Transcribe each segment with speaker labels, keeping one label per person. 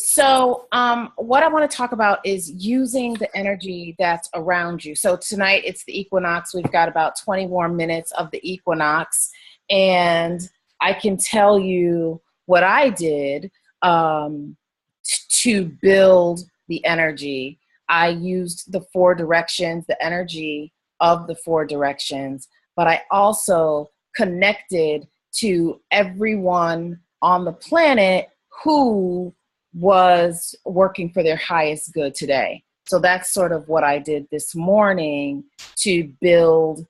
Speaker 1: So what I want to talk about is using the energy that's around you. So tonight it's the equinox. We've got about 20 more minutes of the equinox. And I can tell you what I did to build the energy. I used the 4 directions, the energy of the 4 directions, but I also connected to everyone on the planet who was working for their highest good today. So that's sort of what I did this morning to build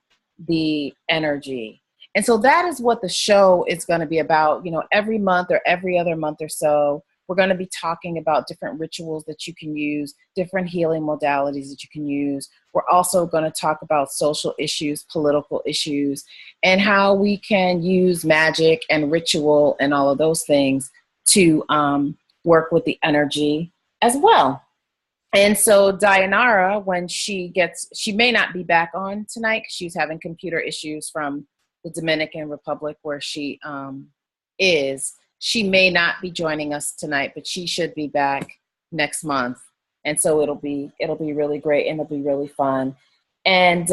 Speaker 1: the energy. And so that is what the show is going to be about. You know, every month or every other month or so, we're going to be talking about different rituals that you can use, different healing modalities that you can use. We're also going to talk about social issues, political issues, and how we can use magic and ritual and all of those things to work with the energy as well. And so Dayanara, when she may not be back on tonight because she's having computer issues from the Dominican Republic where she is. She may not be joining us tonight, but she should be back next month. And so it'll be really great and it'll be really fun. And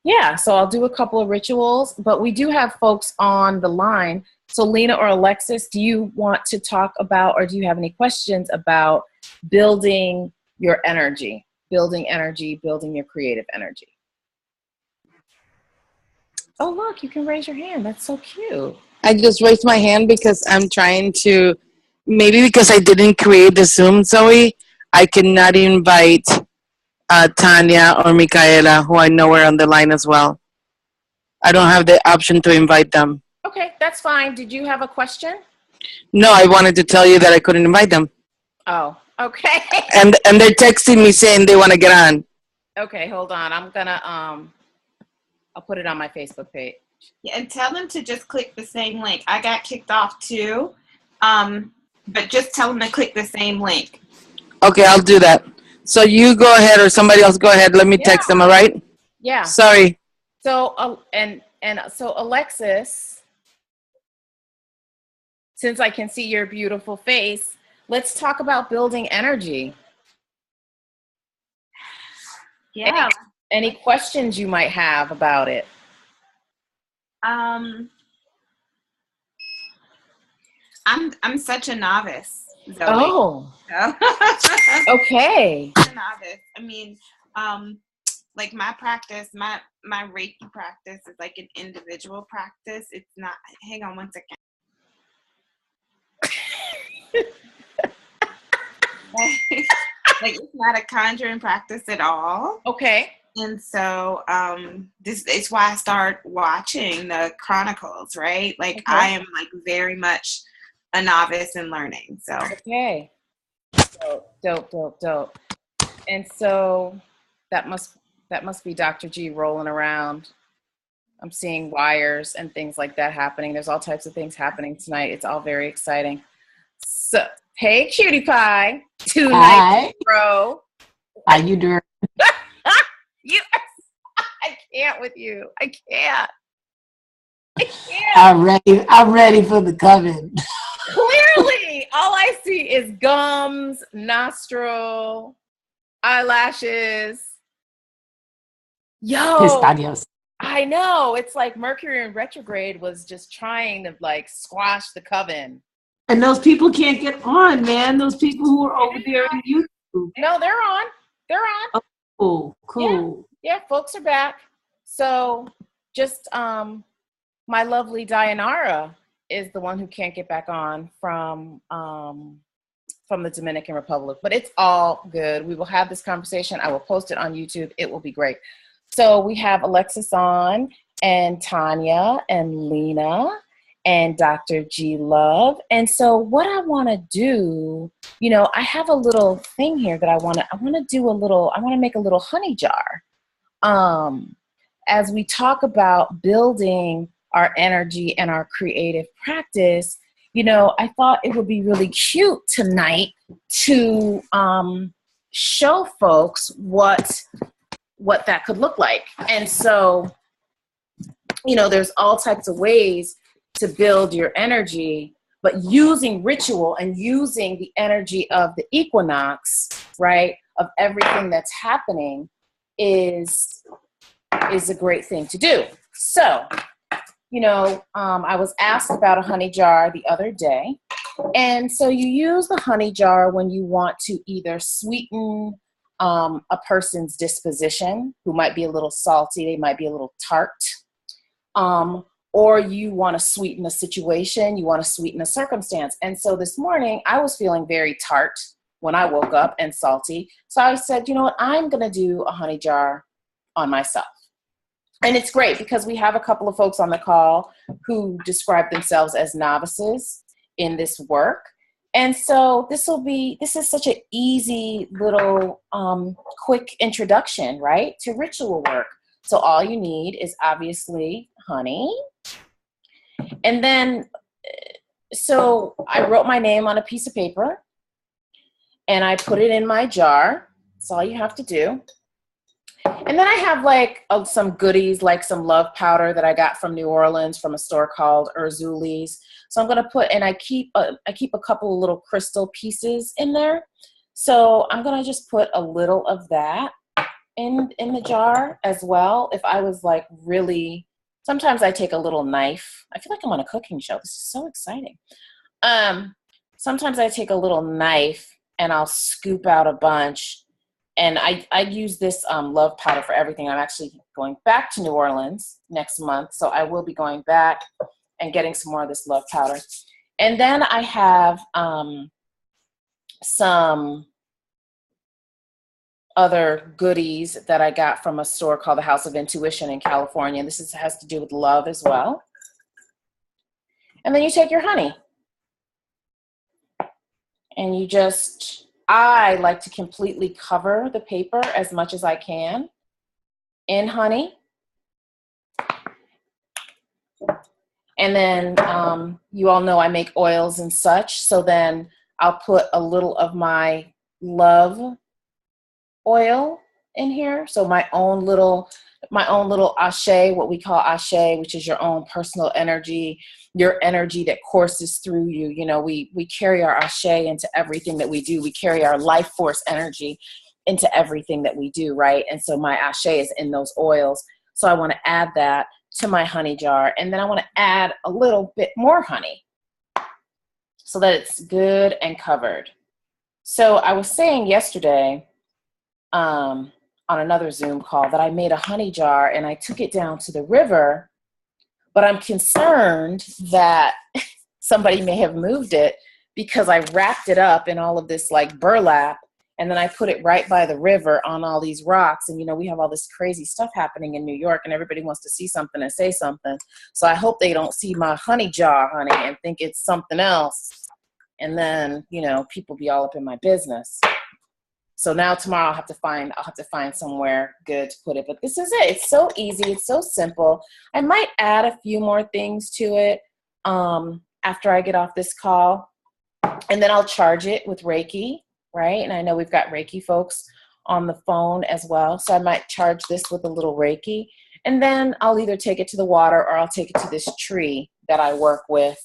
Speaker 1: yeah, so I'll do a couple of rituals, but we do have folks on the line. So Lena or Alexis, do you want to talk about, or do you have any questions about building your energy, building your creative energy? Oh, look, you can raise your hand. That's so cute.
Speaker 2: I just raised my hand because I'm trying to, maybe because I didn't create the Zoom, Zoe, I cannot invite Tanya or Michaela, who I know are on the line as well. I don't have the option to invite them.
Speaker 1: Okay, that's fine. Did you have a question?
Speaker 2: No, I wanted to tell you that I couldn't invite them.
Speaker 1: Oh, okay.
Speaker 2: And they're texting me saying they want to get on.
Speaker 1: Okay, hold on. I'm gonna I'll put it on my Facebook page.
Speaker 3: Yeah, and tell them to just click the same link. I got kicked off too, but just tell them to click the same link.
Speaker 2: Okay, I'll do that. So you go ahead, or somebody else go ahead. Let me text them. All right?
Speaker 1: Yeah.
Speaker 2: Sorry.
Speaker 1: So so Alexis, since I can see your beautiful face, let's talk about building energy.
Speaker 3: Yeah.
Speaker 1: Any questions you might have about it?
Speaker 3: I'm such a novice, Zoe.
Speaker 1: Oh. Okay.
Speaker 3: A novice. I mean, like my practice, my Reiki practice is like an individual practice. It's not. Hang on one second. Like it's not a conjuring practice at all.
Speaker 1: Okay.
Speaker 3: And so this is why I start watching the Chronicles, right? Like I am like very much a novice in learning. So
Speaker 1: okay. Dope. And so that must be Dr. G rolling around. I'm seeing wires and things like that happening. There's all types of things happening tonight. It's all very exciting. So hey, cutie pie. 2 nights in a row.
Speaker 4: How you doing?
Speaker 1: I can't with you. I can't.
Speaker 4: I'm ready for the Coven.
Speaker 1: Clearly, all I see is gums, nostril, eyelashes. Yo,
Speaker 4: Pistachos.
Speaker 1: I know. It's like Mercury in retrograde was just trying to like squash the Coven.
Speaker 4: And those people can't get on, man. Those people who are over there on YouTube.
Speaker 1: No, they're on. They're on.
Speaker 4: Oh, cool.
Speaker 1: Yeah, folks are back. So just my lovely Dayanara is the one who can't get back on from the Dominican Republic. But it's all good. We will have this conversation. I will post it on YouTube. It will be great. So we have Alexis on, and Tanya, and Lena, and Dr. G Love. And so what I want to do, you know, I have a little thing here that I want to make a little honey jar. As we talk about building our energy and our creative practice, you know, I thought it would be really cute tonight to show folks what that could look like. And so, you know, there's all types of ways to build your energy, but using ritual and using the energy of the equinox, right, of everything that's happening is a great thing to do. So, you know, I was asked about a honey jar the other day. And so you use the honey jar when you want to either sweeten a person's disposition, who might be a little salty, they might be a little tart, or you want to sweeten a situation, you want to sweeten a circumstance. And so this morning I was feeling very tart when I woke up and salty. So I said, you know what, I'm going to do a honey jar on myself. And it's great because we have a couple of folks on the call who describe themselves as novices in this work. And so this is such an easy little quick introduction, right, to ritual work. So all you need is obviously honey. And then, so I wrote my name on a piece of paper and I put it in my jar. That's all you have to do. And then I have like some goodies, like some love powder that I got from New Orleans from a store called Urzuli's. So I'm going to put, and I keep a couple of little crystal pieces in there. So I'm going to just put a little of that in the jar as well. If I was like really, sometimes I take a little knife. I feel like I'm on a cooking show. This is so exciting. Sometimes I take a little knife and I'll scoop out a bunch. And I use this love powder for everything. I'm actually going back to New Orleans next month. So I will be going back and getting some more of this love powder. And then I have some other goodies that I got from a store called the House of Intuition in California. This has to do with love as well. And then you take your honey. And you just... I like to completely cover the paper as much as I can in honey. And then you all know I make oils and such. So then I'll put a little of my love oil in here. So my own little ashe, what we call ashe, which is your own personal energy, your energy that courses through you. You know, we carry our ashe into everything that we do. We carry our life force energy into everything that we do, right? And so my ashe is in those oils. So I want to add that to my honey jar. And then I want to add a little bit more honey so that it's good and covered. So I was saying yesterday, on another Zoom call, that I made a honey jar and I took it down to the river, but I'm concerned that somebody may have moved it because I wrapped it up in all of this like burlap and then I put it right by the river on all these rocks. And you know, we have all this crazy stuff happening in New York and everybody wants to see something and say something. So I hope they don't see my honey jar, honey, and think it's something else. And then, you know, people be all up in my business. So now tomorrow I'll have to find somewhere good to put it. But this is it. It's so easy. It's so simple. I might add a few more things to it after I get off this call. And then I'll charge it with Reiki, right? And I know we've got Reiki folks on the phone as well. So I might charge this with a little Reiki. And then I'll either take it to the water or I'll take it to this tree that I work with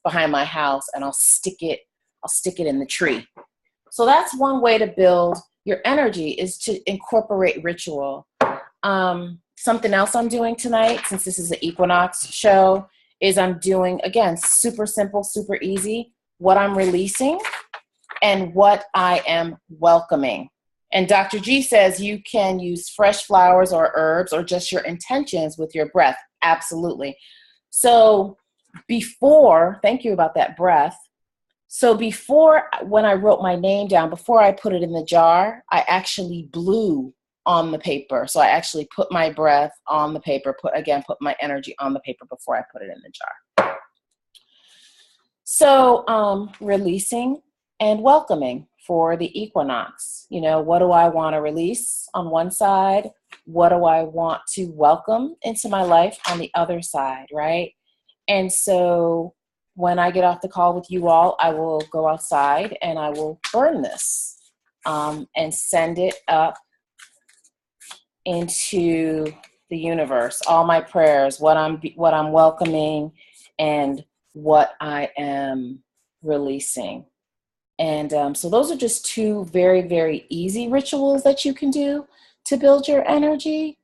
Speaker 1: behind my house, and I'll stick it in the tree. So that's one way to build your energy, is to incorporate ritual. Something else I'm doing tonight, since this is the Equinox show, is I'm doing, again, super simple, super easy, what I'm releasing and what I am welcoming. And Dr. G says you can use fresh flowers or herbs or just your intentions with your breath. Absolutely. So before, thank you about that breath. So before, when I wrote my name down, before I put it in the jar, I actually blew on the paper. So I actually put my breath on the paper, put my energy on the paper before I put it in the jar. So releasing and welcoming for the equinox. You know, what do I want to release on one side? What do I want to welcome into my life on the other side, right? And so when I get off the call with you all, I will go outside and I will burn this and send it up into the universe. All my prayers, what I'm welcoming, and what I am releasing. And so those are just two very, very easy rituals that you can do to build your energy.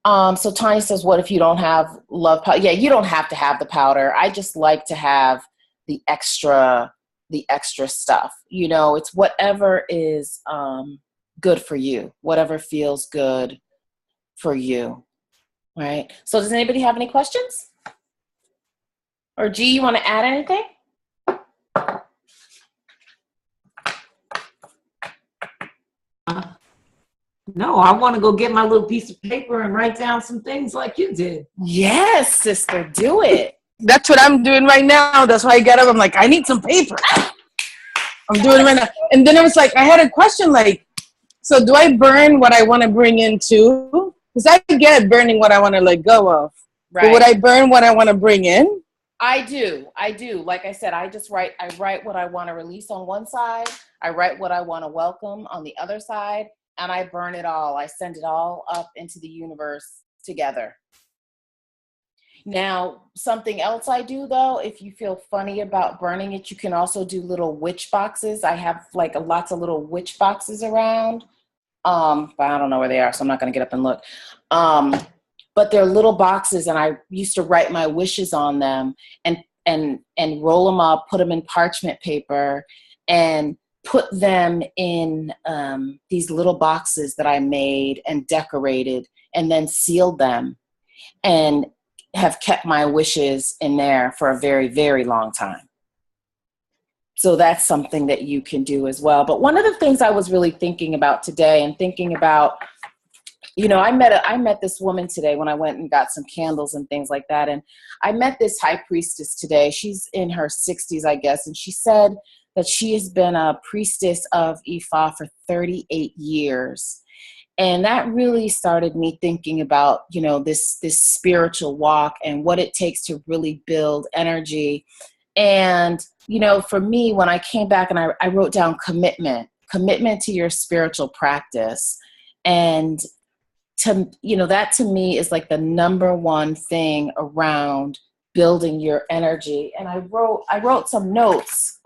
Speaker 1: So Tanya says, what if you don't have love powder? Yeah, you don't have to have the powder. I just like to have the extra stuff. You know, it's whatever is good for you, whatever feels good for you, right? So does anybody have any questions? Or G, you want to add anything?
Speaker 4: No, I want to go get my little piece of paper and write down some things like you did.
Speaker 1: Yes, sister, do it.
Speaker 2: That's what I'm doing right now. That's why I get up. I'm like, I need some paper. I'm doing it right now. And then I was like, I had a question like, so do I burn what I want to bring in too? Because I get burning what I want to let go of.
Speaker 1: Right.
Speaker 2: But would I burn what I want to bring in?
Speaker 1: I do. Like I said, I write what I want to release on one side. I write what I want to welcome on the other side. And I burn it all. I send it all up into the universe together. Now, something else I do though, if you feel funny about burning it, you can also do little witch boxes. I have like lots of little witch boxes around. But I don't know where they are, so I'm not going to get up and look. But they're little boxes, and I used to write my wishes on them and roll them up, put them in parchment paper, and put them in these little boxes that I made and decorated, and then sealed them, and have kept my wishes in there for a very, very long time. So that's something that you can do as well. But one of the things I was really thinking about today, and thinking about, you know, I met this woman today when I went and got some candles and things like that. And I met this high priestess today. She's in her 60s, I guess. And she said that she has been a priestess of Ifa for 38 years. And that really started me thinking about, you know, this spiritual walk and what it takes to really build energy. And, you know, for me, when I came back and I wrote down commitment to your spiritual practice. And to, you know, that to me is like the number one thing around building your energy. And I wrote some notes,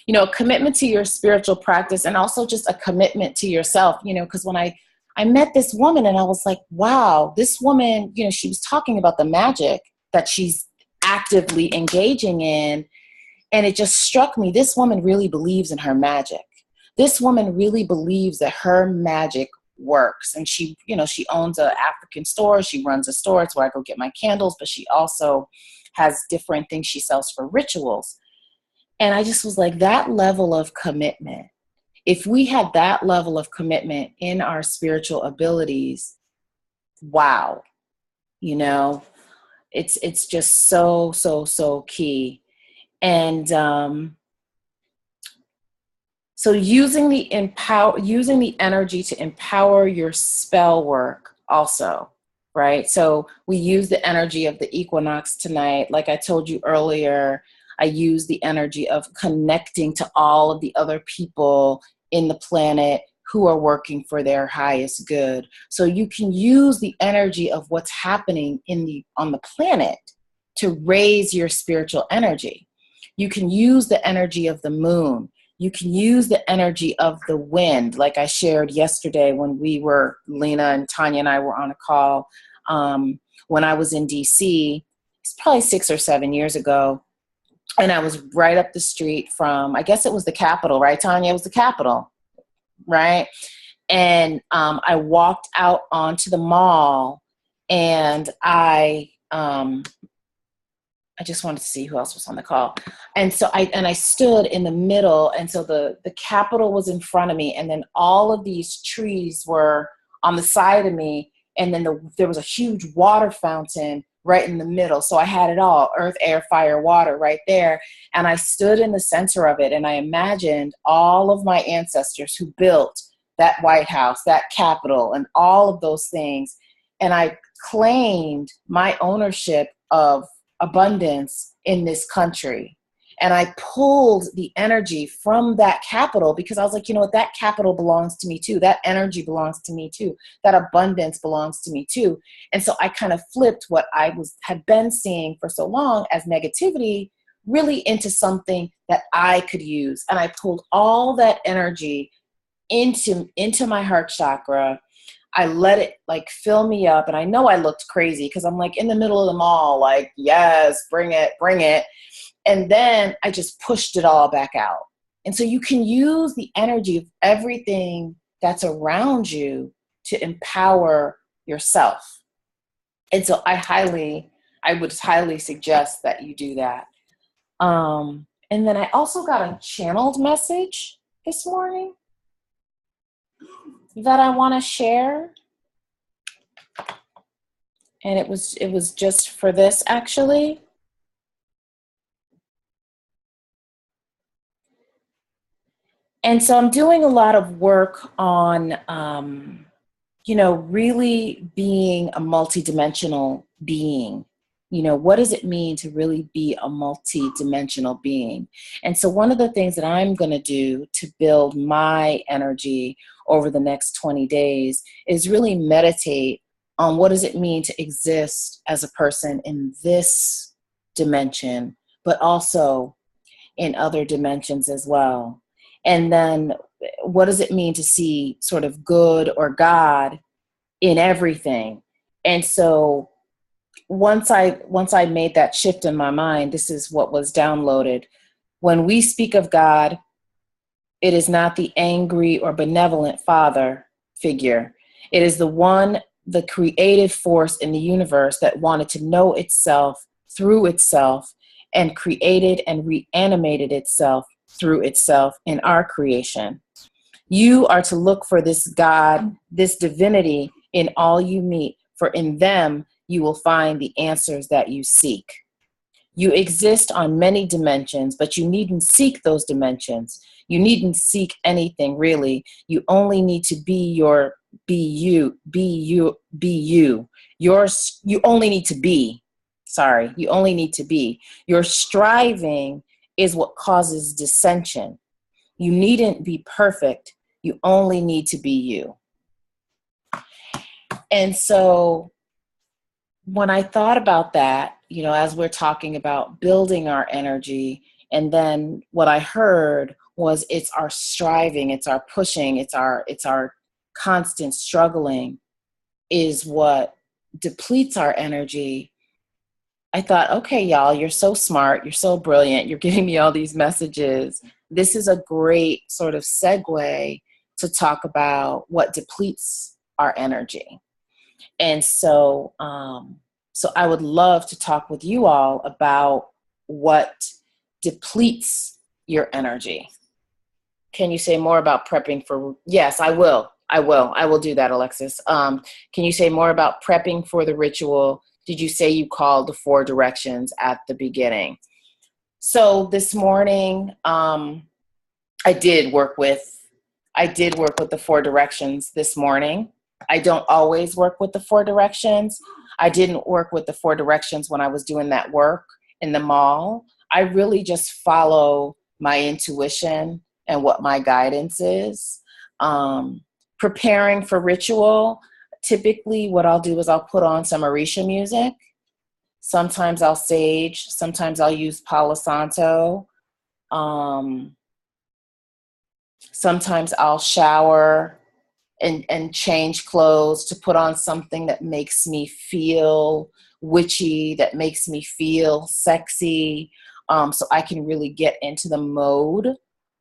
Speaker 1: you know, commitment to your spiritual practice, and also just a commitment to yourself, you know, because when I met this woman and I was like, wow, this woman, you know, she was talking about the magic that she's actively engaging in. And it just struck me, this woman really believes in her magic. This woman really believes that her magic works. And she, you know, she owns an African store. She runs a store. It's where I go get my candles, but she also has different things she sells for rituals. And I just was like, that level of commitment, if we had that level of commitment in our spiritual abilities, wow, you know, it's just so key. And so using the energy to empower your spell work also, right? So we use the energy of the equinox tonight. Like I told you earlier, I use the energy of connecting to all of the other people in the planet who are working for their highest good. So you can use the energy of what's happening on the planet to raise your spiritual energy. You can use the energy of the moon. You can use the energy of the wind, like I shared yesterday when Lena and Tanya and I were on a call when I was in DC. It's probably 6 or 7 years ago. And I was right up the street from, I guess it was the Capitol, right, Tanya? It was the Capitol, right? And I walked out onto the mall, and I just wanted to see who else was on the call. And so I stood in the middle, and so the Capitol was in front of me, and then all of these trees were on the side of me, and then there was a huge water fountain right in the middle. So I had it all, earth, air, fire, water right there. And I stood in the center of it, and I imagined all of my ancestors who built that White House, that Capitol, and all of those things. And I claimed my ownership of abundance in this country. And I pulled the energy from that capital because I was like, you know what, that capital belongs to me too. That energy belongs to me too. That abundance belongs to me too. And so I kind of flipped what I had been seeing for so long as negativity really into something that I could use. And I pulled all that energy into my heart chakra. I let it like fill me up. And I know I looked crazy because I'm like in the middle of the mall, like, yes, bring it, bring it. And then I just pushed it all back out. And so you can use the energy of everything that's around you to empower yourself. And so I would highly suggest that you do that. And then I also got a channeled message this morning that I want to share. And it was just for this, actually. And so I'm doing a lot of work on, really being a multidimensional being. What does it mean to really be a multidimensional being? And so one of the things that I'm going to do to build my energy over the next 20 days is really meditate on what does it mean to exist as a person in this dimension, but also in other dimensions as well. And then what does it mean to see sort of good or God in everything? And so once I made that shift in my mind, this is what was downloaded. When we speak of God, it is not the angry or benevolent father figure. It is the creative force in the universe that wanted to know itself through itself and created and reanimated itself through itself in our creation. You are to look for this God, this divinity in all you meet, for in them you will find the answers that you seek. You exist on many dimensions, but you needn't seek those dimensions. You needn't seek anything, really. You only need to be you. You only need to be. You only need to be. Your striving is what causes dissension. You needn't be perfect. You only need to be you. And so when I thought about that, as we're talking about building our energy, and then what I heard was it's our striving, it's our pushing, it's our constant struggling is what depletes our energy. I thought, okay, y'all, you're so smart, you're so brilliant, you're giving me all these messages. This is a great sort of segue to talk about what depletes our energy. And so I would love to talk with you all about what depletes your energy. Can you say more about prepping for? Yes, I will. I will do that, Alexis. Can you say more about prepping for the ritual? Did you say you called the 4 directions at the beginning? So this morning, I did work with the 4 directions this morning. I don't always work with the 4 directions. I didn't work with the 4 directions when I was doing that work in the mall. I really just follow my intuition and what my guidance is. Preparing for ritual, typically what I'll do is I'll put on some Orisha music. Sometimes I'll sage. Sometimes I'll use Palo Santo. Sometimes I'll shower and change clothes to put on something that makes me feel witchy, that makes me feel sexy, so I can really get into the mode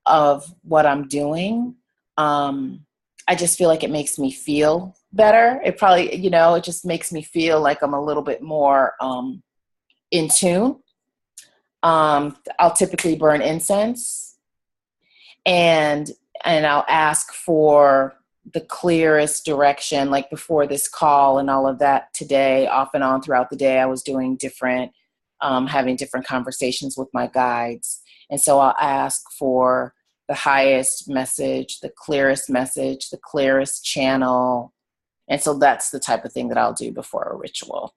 Speaker 1: of what I'm doing. I just feel like it makes me feel better. It probably, it just makes me feel like I'm a little bit more in tune. I'll typically burn incense and I'll ask for the clearest direction, like before this call and all of that today, off and on throughout the day, I was doing having different conversations with my guides. And so I'll ask for the highest message, the clearest channel. And so that's the type of thing that I'll do before a ritual.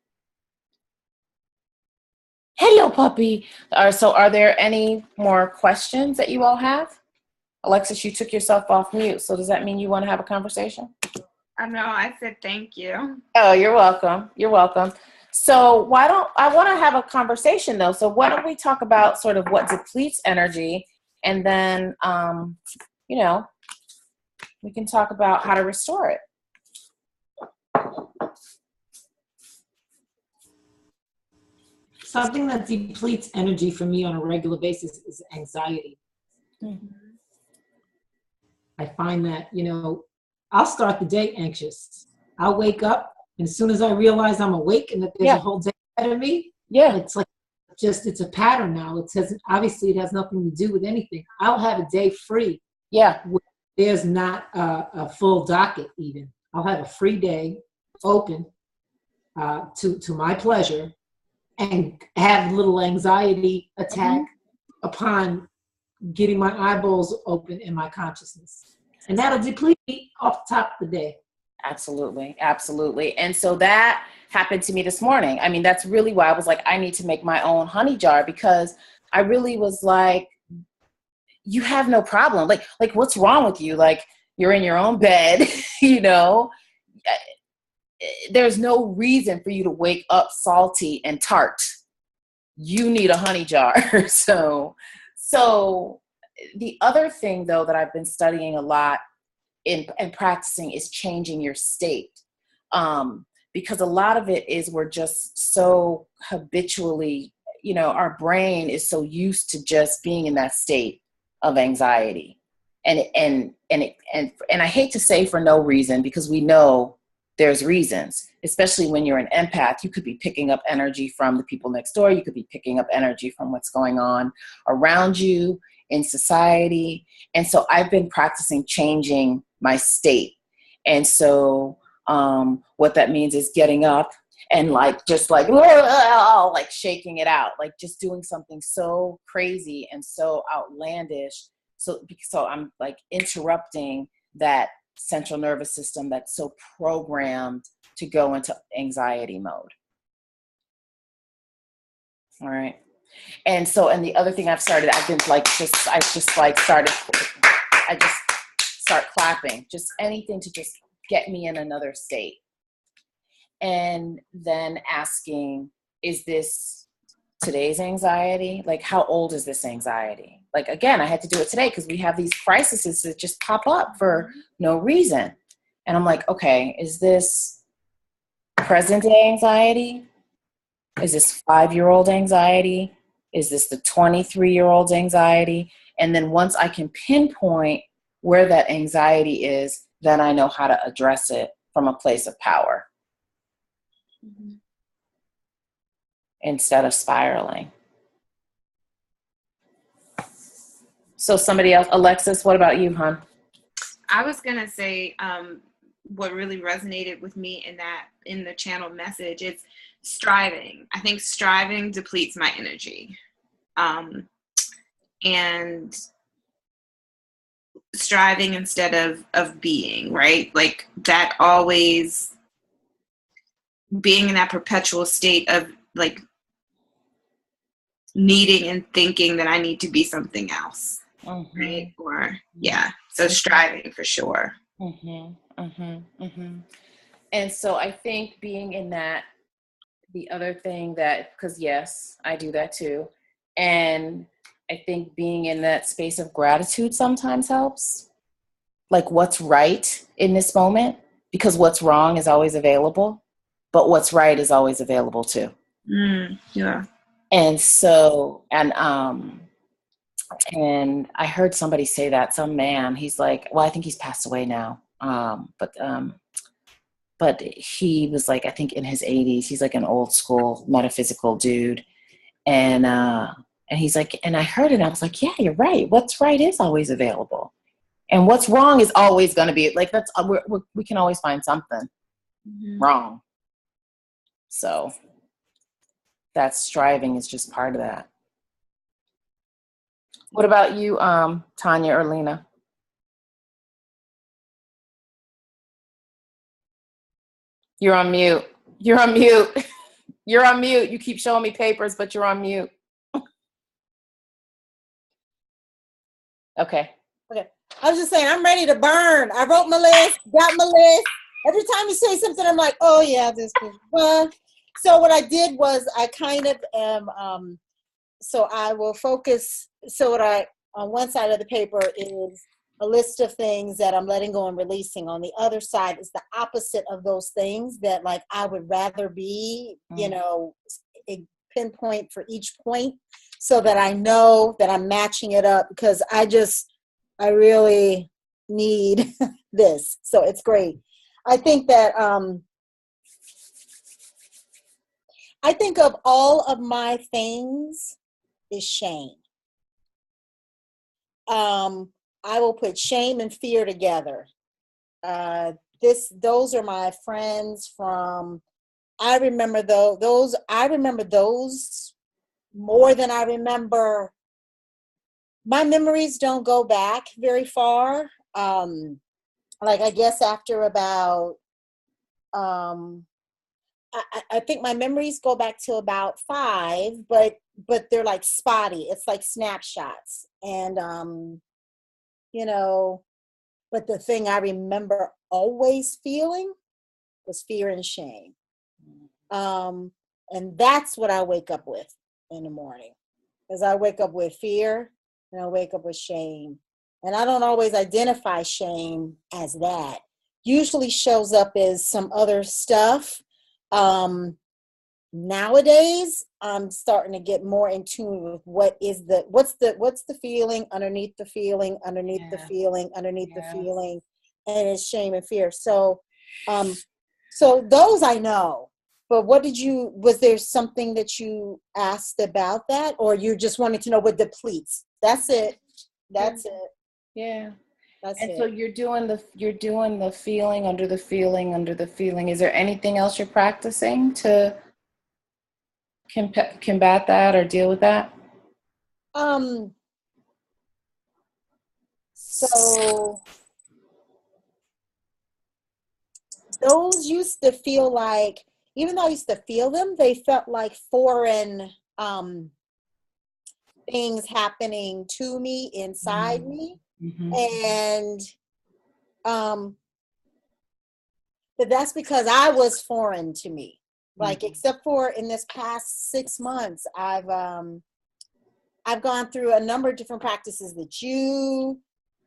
Speaker 1: Hello, puppy. So are there any more questions that you all have? Alexis, you took yourself off mute. So does that mean you want to have a conversation?
Speaker 3: I know, I said thank you.
Speaker 1: Oh, you're welcome. You're welcome. So I want to have a conversation though. So why don't we talk about sort of what depletes energy, and then, you know, we can talk about how to restore it.
Speaker 4: Something that depletes energy for me on a regular basis is anxiety.
Speaker 1: Mm-hmm.
Speaker 4: I find that, you know, I'll start the day anxious. I'll wake up, and as soon as I realize I'm awake and that there's a whole day ahead of me, it's like it's a pattern now. It says, obviously it has nothing to do with anything. I'll have a day free.
Speaker 1: Yeah.
Speaker 4: There's not a full docket even. I'll have a free day open to my pleasure, and have a little anxiety attack upon getting my eyeballs open in my consciousness. And that'll deplete me off the top of the day.
Speaker 1: Absolutely. Absolutely. And so that happened to me this morning. I mean, that's really why I was like, I need to make my own honey jar, because I really was like, you have no problem. Like what's wrong with you? Like, you're in your own bed, you know, there's no reason for you to wake up salty and tart. You need a honey jar. So the other thing though that I've been studying a lot and practicing is changing your state. Because a lot of it is we're just so habitually, you know, our brain is so used to just being in that state of anxiety. And I hate to say for no reason, because we know there's reasons, especially when you're an empath. You could be picking up energy from the people next door. You could be picking up energy from what's going on around you in society. And so I've been practicing changing my state. And so what that means is getting up and just like shaking it out, like just doing something so crazy and so outlandish. So I'm like interrupting that central nervous system that's so programmed to go into anxiety mode. All right. And the other thing I've started, I just start clapping, just anything to just get me in another state. And then asking, is this today's anxiety? Like, how old is this anxiety? Like, again, I had to do it today because we have these crises that just pop up for no reason. And I'm like, okay, is this present day anxiety? Is this 5-year-old anxiety? Is this the 23-year-old anxiety? And then once I can pinpoint where that anxiety is, then I know how to address it from a place of power. Mm-hmm. Instead of spiraling. So somebody else, Alexis, what about you, hon?
Speaker 3: I was gonna say what really resonated with me in the channel message is striving. I think striving depletes my energy, and striving instead of being, right? Like that, always being in that perpetual state of like needing and thinking that I need to be something else, right? Or so striving for sure. And so I think being in that, the other thing that, because yes, I do that too, and I think being in that space of gratitude sometimes helps. Like what's right in this moment, because what's wrong is always available, but what's right is always available too. Yeah.
Speaker 1: And so, and I heard somebody say that, some man, he's like, well, I think he's passed away now. But he was like, I think in his 80s, he's like an old school metaphysical dude. And he's like, and I heard it, and I was like, yeah, you're right. What's right is always available. And what's wrong is always going to be like, that's, we can always find something wrong. So that striving is just part of that. What about you, Tanya or Lena? You're on mute. You're on mute.
Speaker 3: You're on mute. You keep showing me papers, but you're on mute. Okay.
Speaker 5: I was just saying, I'm ready to burn. I wrote my list, got my list. Every time you say something, I'm like, oh yeah, this is fun. So what I did was I kind of am, so I will focus, so what I, on one side of the paper is a list of things that I'm letting go and releasing. On the other side is the opposite of those things that like I would rather be, you know, a pinpoint for each point so that I know that I'm matching it up, because I really need this. So it's great. I think that, I think of all of my things is shame. I will put shame and fear together. Those are my friends from, I remember those more than I remember. My memories don't go back very far. Like I guess after about, I think my memories go back to about 5, but they're like spotty. It's like snapshots. And, you know, but the thing I remember always feeling was fear and shame. And that's what I wake up with in the morning. Because I wake up with fear and I wake up with shame. And I don't always identify shame as that. Usually shows up as some other stuff. Nowadays, I'm starting to get more in tune with what's the feeling underneath the feeling, underneath the feeling, underneath the feeling, and it's shame and fear. So, so those I know. But was there something that you asked about that, or you just wanted to know what depletes? That's it. That's it.
Speaker 3: Yeah.
Speaker 5: That's
Speaker 3: and
Speaker 5: it.
Speaker 3: so you're doing the feeling under the feeling under the feeling. Is there anything else you're practicing to combat that or deal with that?
Speaker 5: So those used to feel like, even though I used to feel them, they felt like foreign things happening to me, inside me. And but that's because I was foreign to me. Like, except for in this past 6 months, I've gone through a number of different practices that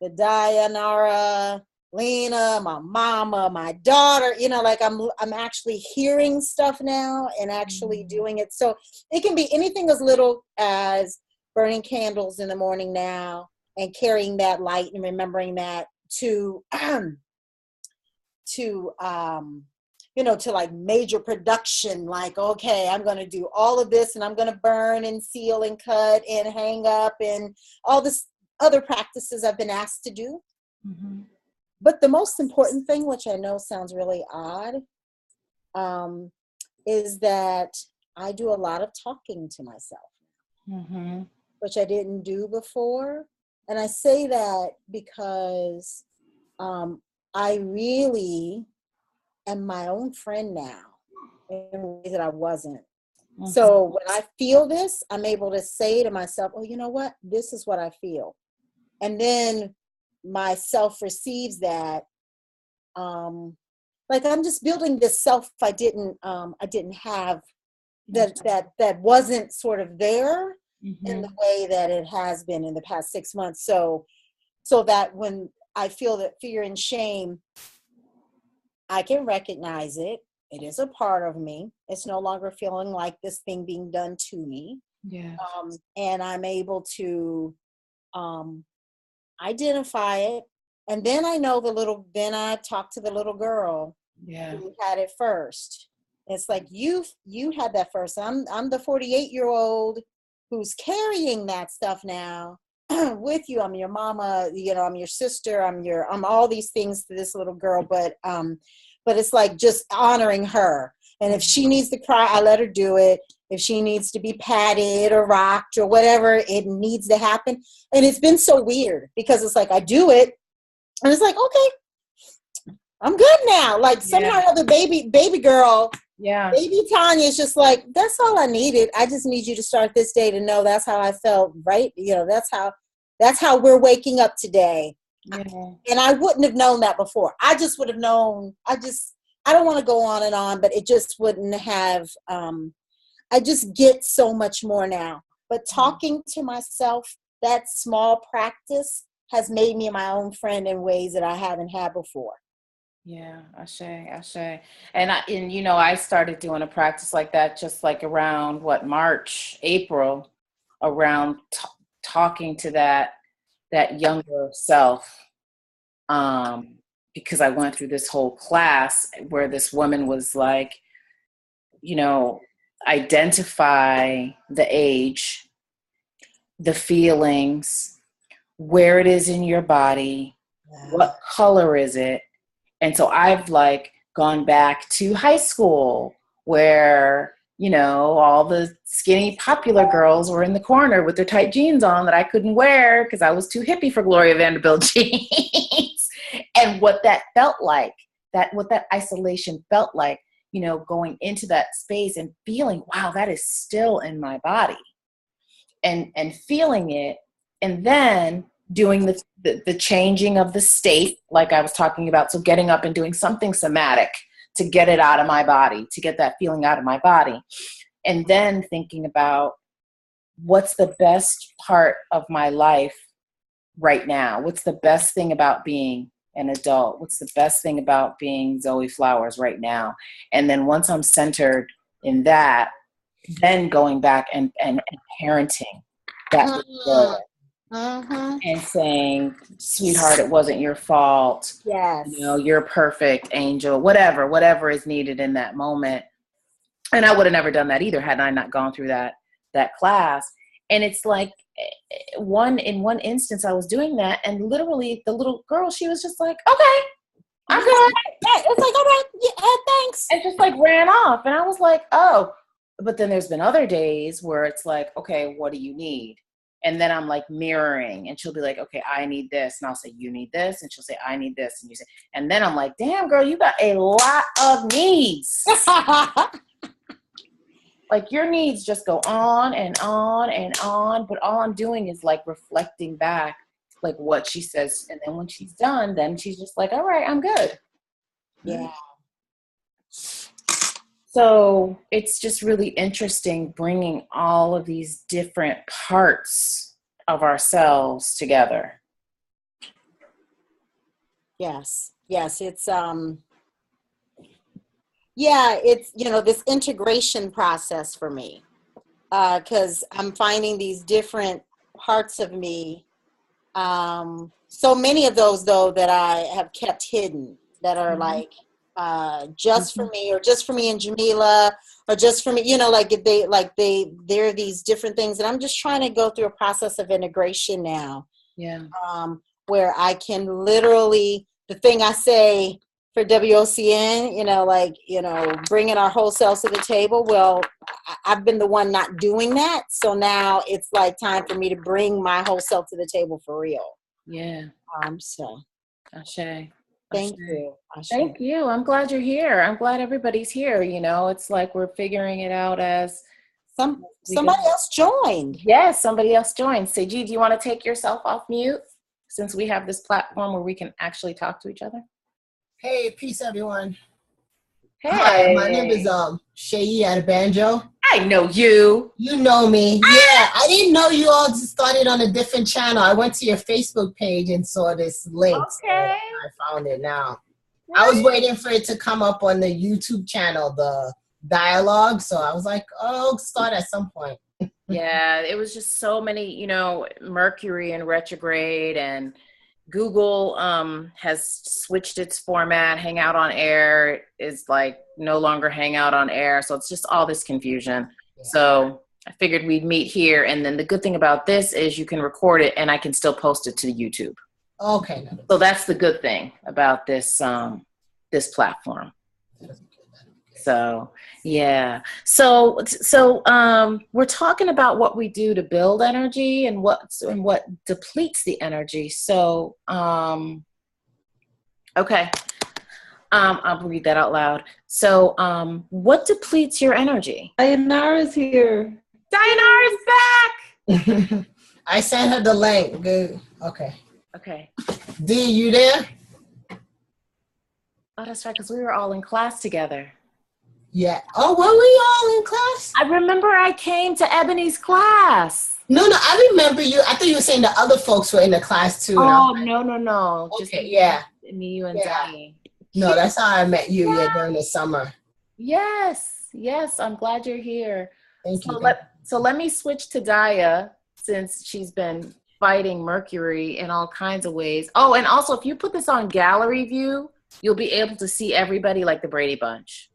Speaker 5: the Dayanara, Lena, my mama, my daughter, you know, like I'm actually hearing stuff now and actually doing it. So it can be anything as little as burning candles in the morning now and carrying that light and remembering that to you know, to like major production, like, okay, I'm going to do all of this and I'm going to burn and seal and cut and hang up and all this other practices I've been asked to do. But the most important thing, which I know sounds really odd, is that I do a lot of talking to myself, which I didn't do before. And I say that because I really am my own friend now in ways that I wasn't. So when I feel this, I'm able to say to myself, oh, you know what? This is what I feel. And then myself receives that. Like I'm just building this self I didn't have, that wasn't sort of there in the way that it has been in the past 6 months. So that when I feel that fear and shame, I can recognize it. It is a part of me. It's no longer feeling like this thing being done to me.
Speaker 3: Yeah.
Speaker 5: And I'm able to identify it. And then I know then I talk to the little girl who had it first. It's like, you had that first. I'm the 48-year-old who's carrying that stuff now with you. I'm your mama, you know, I'm your sister, I'm all these things to this little girl, but it's like just honoring her. And if she needs to cry, I let her do it. If she needs to be patted or rocked or whatever it needs to happen. And it's been so weird because it's like I do it and it's like, okay, I'm good now. Like somehow or other baby girl
Speaker 3: Yeah.
Speaker 5: Maybe Tanya is just like, that's all I needed. I just need you to start this day to know that's how I felt, right? You know, that's how we're waking up today.
Speaker 3: Yeah.
Speaker 5: And I wouldn't have known that before. I just would have known. I don't want to go on and on, but it just wouldn't have. I just get so much more now. But talking to myself, that small practice has made me my own friend in ways that I haven't had before.
Speaker 3: Yeah, Ashe. And I started doing a practice like that just like around March, April, around talking to that younger self. Because I went through this whole class where this woman was like, identify the age, the feelings, where it is in your body, what color is it. And so I've like gone back to high school where, all the skinny popular girls were in the corner with their tight jeans on that I couldn't wear because I was too hippie for Gloria Vanderbilt jeans. And what that felt like, what that isolation felt like, going into that space and feeling, wow, that is still in my body, and feeling it. And then doing the changing of the state, like I was talking about. So getting up and doing something somatic to get it out of my body, to get that feeling out of my body. And then thinking about what's the best part of my life right now? What's the best thing about being an adult? What's the best thing about being Zoe Flowers right now? And then once I'm centered in that, then going back and parenting that girl. And saying, sweetheart, it wasn't your fault.
Speaker 5: Yes.
Speaker 3: You're perfect, angel, whatever is needed in that moment. And I would have never done that either had I not gone through that class. And it's like in one instance I was doing that, and literally the little girl, she was just like, okay, I'm good.
Speaker 5: It's like, all right, yeah, thanks.
Speaker 3: And just like ran off. And I was like, oh. But then there's been other days where it's like, okay, what do you need? And then I'm like mirroring, and she'll be like, okay, I need this. And I'll say, you need this. And she'll say, I need this. And you say, and then I'm like, damn, girl, you got a lot of needs. Like your needs just go on and on and on. But all I'm doing is like reflecting back, like what she says. And then when she's done, then she's just like, all right, I'm good.
Speaker 5: Yeah.
Speaker 3: So it's just really interesting bringing all of these different parts of ourselves together.
Speaker 5: Yes. It's it's this integration process for me, because I'm finding these different parts of me, so many of those though that I have kept hidden, that are like just for me, or just for me and Jamila, or just for me, they're these different things, and I'm just trying to go through a process of integration now.
Speaker 3: Yeah.
Speaker 5: Where I can literally, the thing I say for WOCN, bringing our whole selves to the table. Well, I've been the one not doing that. So now it's like time for me to bring my whole self to the table for real.
Speaker 3: Yeah.
Speaker 5: So.
Speaker 3: Ashe.
Speaker 5: Thank you. Ashe.
Speaker 3: Thank you. I'm glad you're here. I'm glad everybody's here. It's like we're figuring it out as
Speaker 5: somebody else joined.
Speaker 3: Yes, somebody else joined. Seji, do you want to take yourself off mute since we have this platform where we can actually talk to each other?
Speaker 6: Hey, peace, everyone.
Speaker 3: Hey.
Speaker 6: Hi, my name is Shayi Adebanjo.
Speaker 3: I know you.
Speaker 6: You know me. Yeah, I didn't know you all started on a different channel. I went to your Facebook page and saw this link.
Speaker 3: Okay.
Speaker 6: So I found it now. Right. I was waiting for it to come up on the YouTube channel, the dialogue. So I was like, oh, start at some point.
Speaker 3: Yeah, it was just so many, Mercury in retrograde, and Google has switched its format. Hangout on Air is like no longer Hangout on Air. So it's just all this confusion. Yeah. So I figured we'd meet here. And then the good thing about this is you can record it and I can still post it to YouTube.
Speaker 6: Okay.
Speaker 3: So that's the good thing about this this platform. So yeah. So we're talking about what we do to build energy and what depletes the energy. So okay. I'll read that out loud. So, what depletes your energy?
Speaker 5: Dayanara's here.
Speaker 3: Dayanara's back!
Speaker 6: I sent her the link. Good. Okay.
Speaker 3: Okay.
Speaker 6: D, you there?
Speaker 3: Oh, that's right, because we were all in class together.
Speaker 6: Yeah. Oh, were we all in class?
Speaker 3: I remember I came to Ebony's class.
Speaker 6: No, I remember you. I thought you were saying the other folks were in the class too.
Speaker 3: Oh, no.
Speaker 6: Okay,
Speaker 3: Just
Speaker 6: yeah.
Speaker 3: me, you, and
Speaker 6: Yeah.
Speaker 3: Danny.
Speaker 6: No, that's how I met you, during the summer.
Speaker 3: Yes, I'm glad you're here.
Speaker 6: Thank you.
Speaker 3: So let me switch to Daya, since she's been fighting Mercury in all kinds of ways. Oh, and also, if you put this on gallery view, you'll be able to see everybody like the Brady Bunch.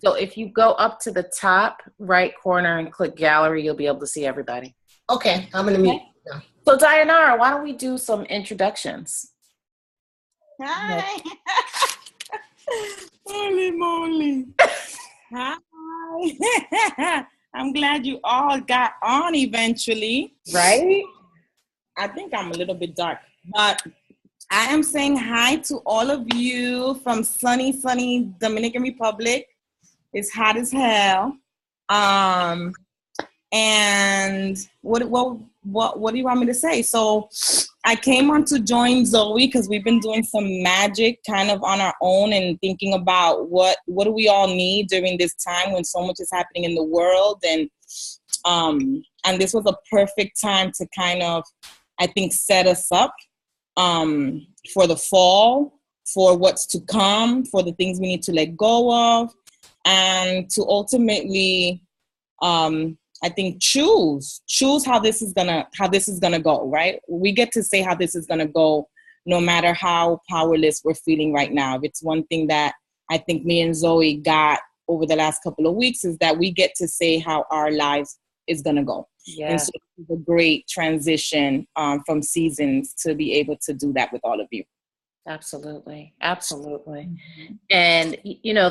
Speaker 3: So if you go up to the top right corner and click gallery, you'll be able to see everybody.
Speaker 6: Okay, I'm going to mute.
Speaker 3: Okay. So Dayanara, why don't we do some introductions?
Speaker 7: Hi. Holy moly. Hi. I'm glad you all got on eventually.
Speaker 3: Right?
Speaker 7: I think I'm a little bit dark, but I am saying hi to all of you from sunny Dominican Republic. It's hot as hell. And what do you want me to say? So I came on to join Zoe because we've been doing some magic kind of on our own and thinking about what do we all need during this time when so much is happening in the world. And this was a perfect time to kind of, I think, set us up for the fall, for what's to come, for the things we need to let go of, and to ultimately, I think, choose how this is gonna go, right? We get to say how this is gonna go, no matter how powerless we're feeling right now. If it's one thing that I think me and Zoe got over the last couple of weeks, is that we get to say how our lives is gonna go.
Speaker 3: Yeah.
Speaker 7: And so it's a great transition from seasons to be able to do that with all of you.
Speaker 3: Absolutely. Mm-hmm. And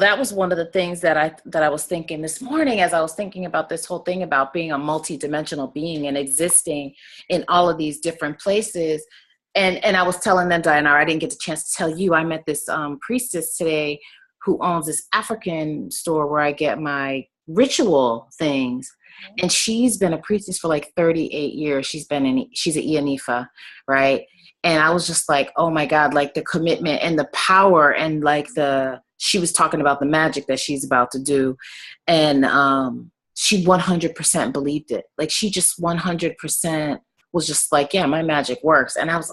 Speaker 3: that was one of the things that I was thinking this morning as I was thinking about this whole thing about being a multidimensional being and existing in all of these different places. And I was telling them, Dayanara, I didn't get the chance to tell you, I met this priestess today who owns this African store where I get my ritual things. And she's been a priestess for like 38 years. She's an Ianifa, right? And I was just like, oh my God, like the commitment and the power and like she was talking about the magic that she's about to do. And she 100% believed it. Like she just 100% was just like, yeah, my magic works. And as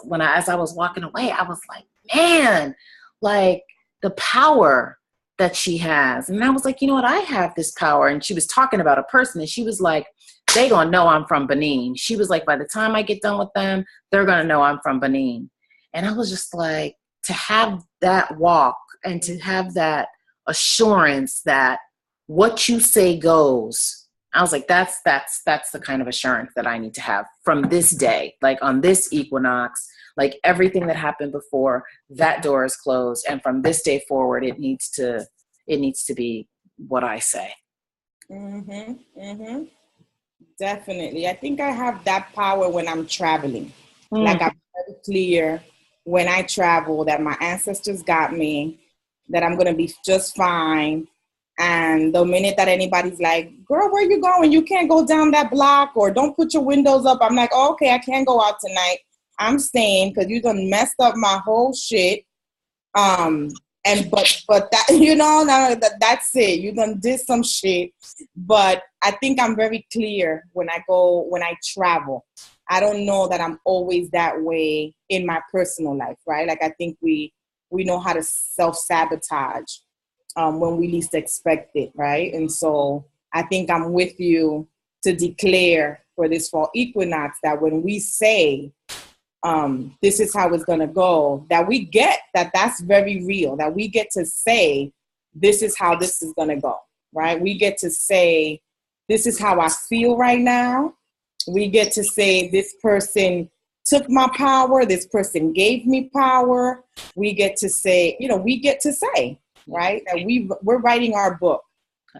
Speaker 3: I was walking away, I was like, man, like the power that she has. And I was like, you know what? I have this power. And she was talking about a person and she was like, they gonna know I'm from Benin. She was like, by the time I get done with them, they're gonna know I'm from Benin. And I was just like, to have that walk and to have that assurance that what you say goes. I was like, that's the kind of assurance that I need to have from this day, like on this equinox, like everything that happened before, that door is closed. And from this day forward, it needs to be what I say.
Speaker 7: Mm-hmm. Mm-hmm. Definitely. I think I have that power when I'm traveling. Like I'm very clear when I travel that my ancestors got me, that I'm going to be just fine. And the minute that anybody's like, girl, where you going? You can't go down that block, or don't put your windows up. I'm like, oh, okay, I can't go out tonight. I'm staying because you done messed up my whole shit. But that, that's it. You done did some shit. But I think I'm very clear when I travel. I don't know that I'm always that way in my personal life, right? Like I think we know how to self-sabotage when we least expect it, right? And so I think I'm with you to declare for this fall equinox that when we say, this is how it's going to go, that we get that's very real, that we get to say, this is how this is going to go, right? We get to say, this is how I feel right now. We get to say, this person took my power. This person gave me power. We get to say, right, that we're writing our book,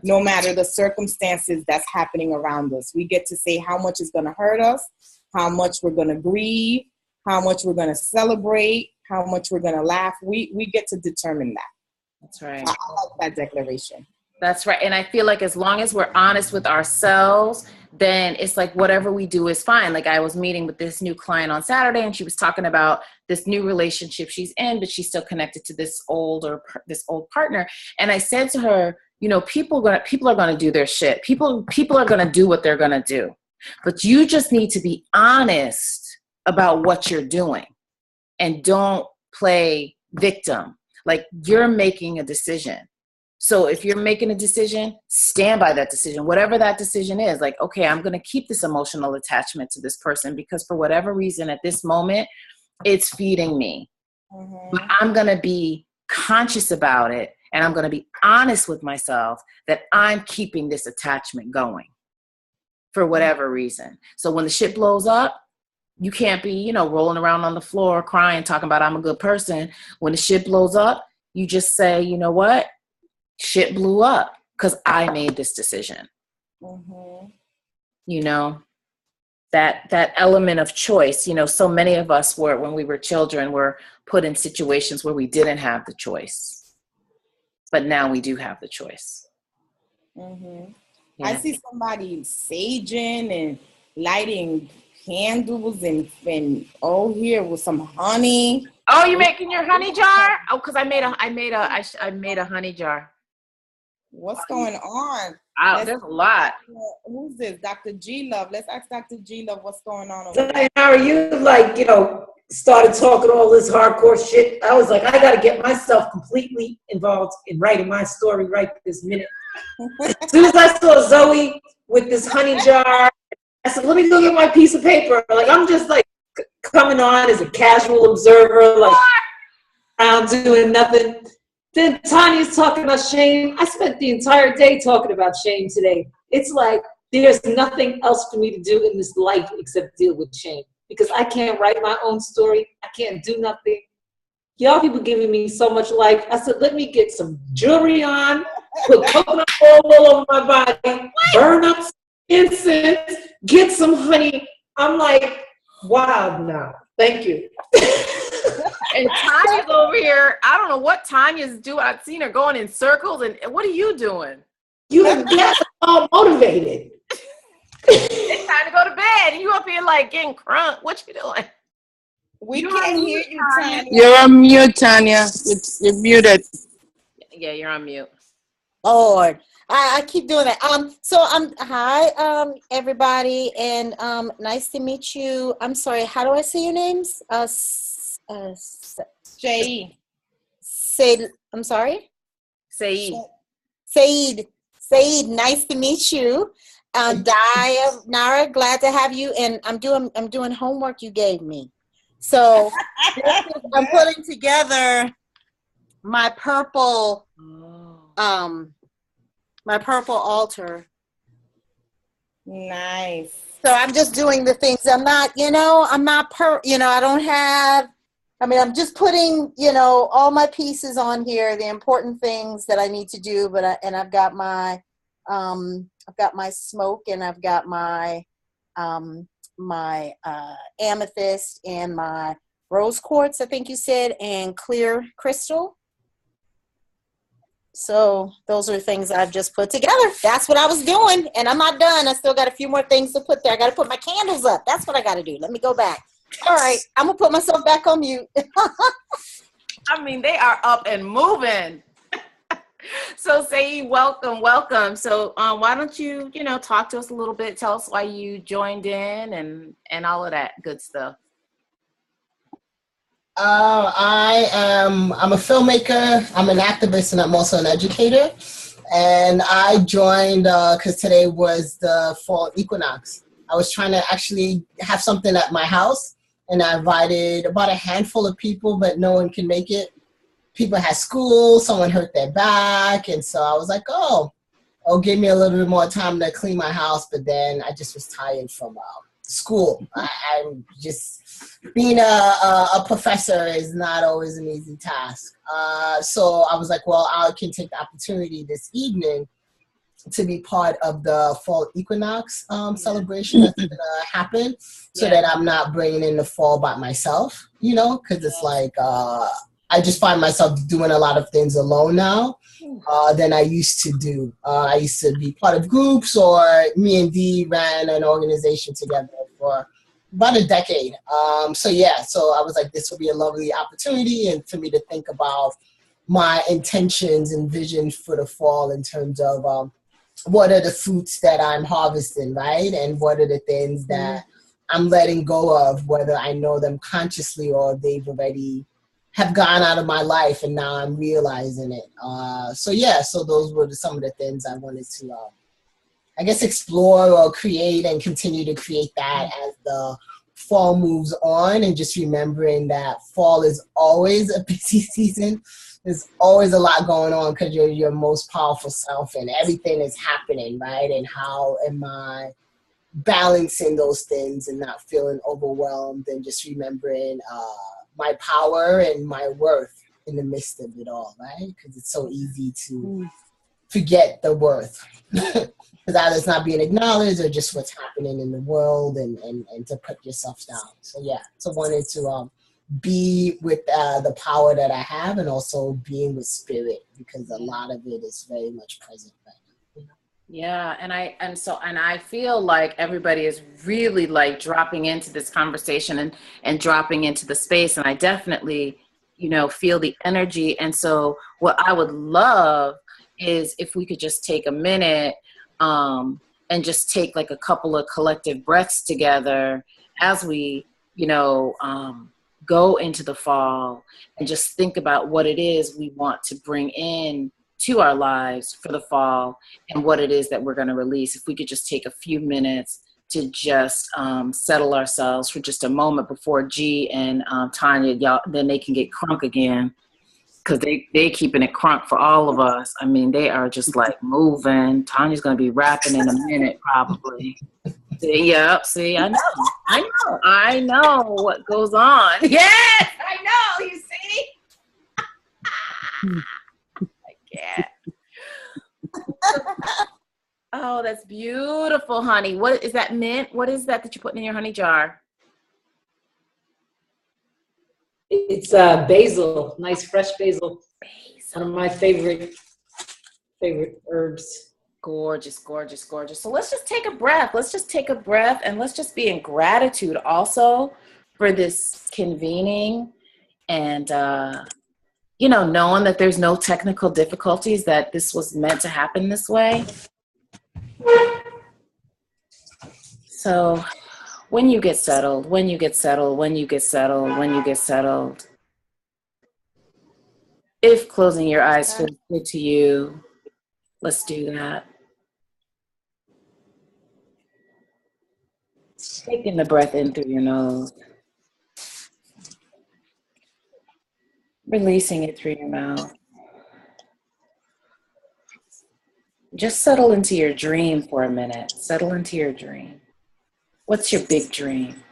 Speaker 7: no matter the circumstances that's happening around us. We get to say how much is going to hurt us, how much we're going to grieve, how much we're going to celebrate, how much we're going to laugh. We get to determine that.
Speaker 3: That's right.
Speaker 7: I like that declaration.
Speaker 3: That's right. And I feel like as long as we're honest with ourselves, then it's like whatever we do is fine. Like I was meeting with this new client on Saturday and she was talking about this new relationship she's in, but she's still connected to this old partner. And I said to her, you know, people are going to do their shit. People are going to do what they're going to do. But you just need to be honest about what you're doing and don't play victim. Like you're making a decision. So if you're making a decision, stand by that decision, whatever that decision is. Like, okay, I'm going to keep this emotional attachment to this person because for whatever reason at this moment, it's feeding me. But I'm going to be conscious about it and I'm going to be honest with myself that I'm keeping this attachment going for whatever reason. So when the shit blows up, you can't be, you know, rolling around on the floor crying, talking about I'm a good person. When the shit blows up, you just say, you know what? Shit blew up because I made this decision. You know, that element of choice, you know, so many of us were, when we were children, were put in situations where we didn't have the choice. But now we do have the choice.
Speaker 7: Yeah.
Speaker 3: Yeah.
Speaker 7: I see somebody saging and lighting candles and oh, here with some honey.
Speaker 3: Oh, you making your honey jar? Oh, because I made a honey jar.
Speaker 7: What's going on?
Speaker 3: There's a lot.
Speaker 7: Who's this? Dr. G Love. Let's ask Dr. G Love what's going on over
Speaker 5: there. Dayanara, you like, you know, started talking all this hardcore shit. I was like, I got to get myself completely involved in writing my story right this minute. As soon as I saw Zoe with this honey jar, I said, let me go get my piece of paper. Like, I'm just like coming on as a casual observer, like around doing nothing. Then Tanya's talking about shame. I spent the entire day talking about shame today. It's like there's nothing else for me to do in this life except deal with shame because I can't write my own story. I can't do nothing. Y'all people giving me so much life. I said, let me get some jewelry on, put coconut oil all over my body, burn up some incense, get some honey. I'm like, wow, now. Thank you.
Speaker 3: And Tanya's over here. I don't know what Tanya's doing. I've seen her going in circles. And what are you doing?
Speaker 5: You get all motivated.
Speaker 3: It's time to go to bed. And you up here like getting crunk. What you doing?
Speaker 7: We can't hear you, Tanya.
Speaker 2: You're on mute, Tanya. You're muted.
Speaker 3: Yeah, you're on mute.
Speaker 5: Lord, I keep doing that. Hi, everybody, and nice to meet you. I'm sorry. How do I say your names?
Speaker 7: Shay.
Speaker 5: Said. I'm sorry.
Speaker 3: Saeed.
Speaker 5: Saeed. Nice to meet you. Dayanara, glad to have you. And I'm doing homework you gave me. So I'm putting together my purple altar.
Speaker 7: Nice.
Speaker 5: So I'm just doing the things. I'm just putting, all my pieces on here, the important things that I need to do, I've got my smoke, and I've got my amethyst and my rose quartz, I think you said, and clear crystal. So those are things I've just put together. That's what I was doing, and I'm not done. I still got a few more things to put there. I got to put my candles up. That's what I got to do. Let me go back. All right, I'm going to put myself back on mute.
Speaker 3: I mean, they are up and moving. So Saeed, welcome. So why don't you, talk to us a little bit. Tell us why you joined in and all of that good stuff.
Speaker 6: I'm a filmmaker, I'm an activist, and I'm also an educator. And I joined because today was the Fall Equinox. I was trying to actually have something at my house, and I invited about a handful of people, but no one can make it. People had school, someone hurt their back, and so I was like, give me a little bit more time to clean my house, but then I just was tired from school. I'm just, being a professor is not always an easy task. So I was like, I can take the opportunity this evening to be part of the Fall Equinox celebration that's going to happen, so that I'm not bringing in the fall by myself, because it's like, I just find myself doing a lot of things alone now than I used to do. I used to be part of groups, or me and Dee ran an organization together for about a decade. So I was like, this will be a lovely opportunity and for me to think about my intentions and visions for the fall in terms of what are the fruits that I'm harvesting, right? And what are the things that I'm letting go of, whether I know them consciously or they've already have gone out of my life and now I'm realizing it. So those were some of the things I wanted to, I guess, explore or create and continue to create that as the fall moves on, and just remembering that fall is always a busy season. There's always a lot going on because you're your most powerful self and everything is happening, right? And how am I balancing those things and not feeling overwhelmed, and just remembering my power and my worth in the midst of it all, right? Because it's so easy to forget the worth. Because either it's not being acknowledged or just what's happening in the world, and to put yourself down. So wanted to be with the power that I have, and also being with spirit, because a lot of it is very much present right now.
Speaker 3: Yeah, and I feel like everybody is really like dropping into this conversation and dropping into the space, and I definitely, feel the energy. And so what I would love is if we could just take a minute and just take like a couple of collective breaths together as we, go into the fall, and just think about what it is we want to bring in to our lives for the fall, and what it is that we're going to release. If we could just take a few minutes to just settle ourselves for just a moment before G and Tanya, y'all, then they can get crunk again, because they keeping it crunk for all of us. I mean, they are just like moving. Tanya's going to be rapping in a minute probably. Yep. See, I know what goes on. Yes, I know. You see? Yeah. Oh, that's beautiful, honey. What is that, mint? What is that you're putting in your honey jar?
Speaker 4: It's basil, nice fresh basil. One of my favorite herbs.
Speaker 3: Gorgeous, gorgeous, gorgeous. So let's just take a breath. And let's just be in gratitude also for this convening, and knowing that there's no technical difficulties, that this was meant to happen this way. So when you get settled, if closing your eyes feels good to you, let's do that. Taking the breath in through your nose, releasing it through your mouth. Just settle into your dream for a minute. Settle into your dream. What's your big dream?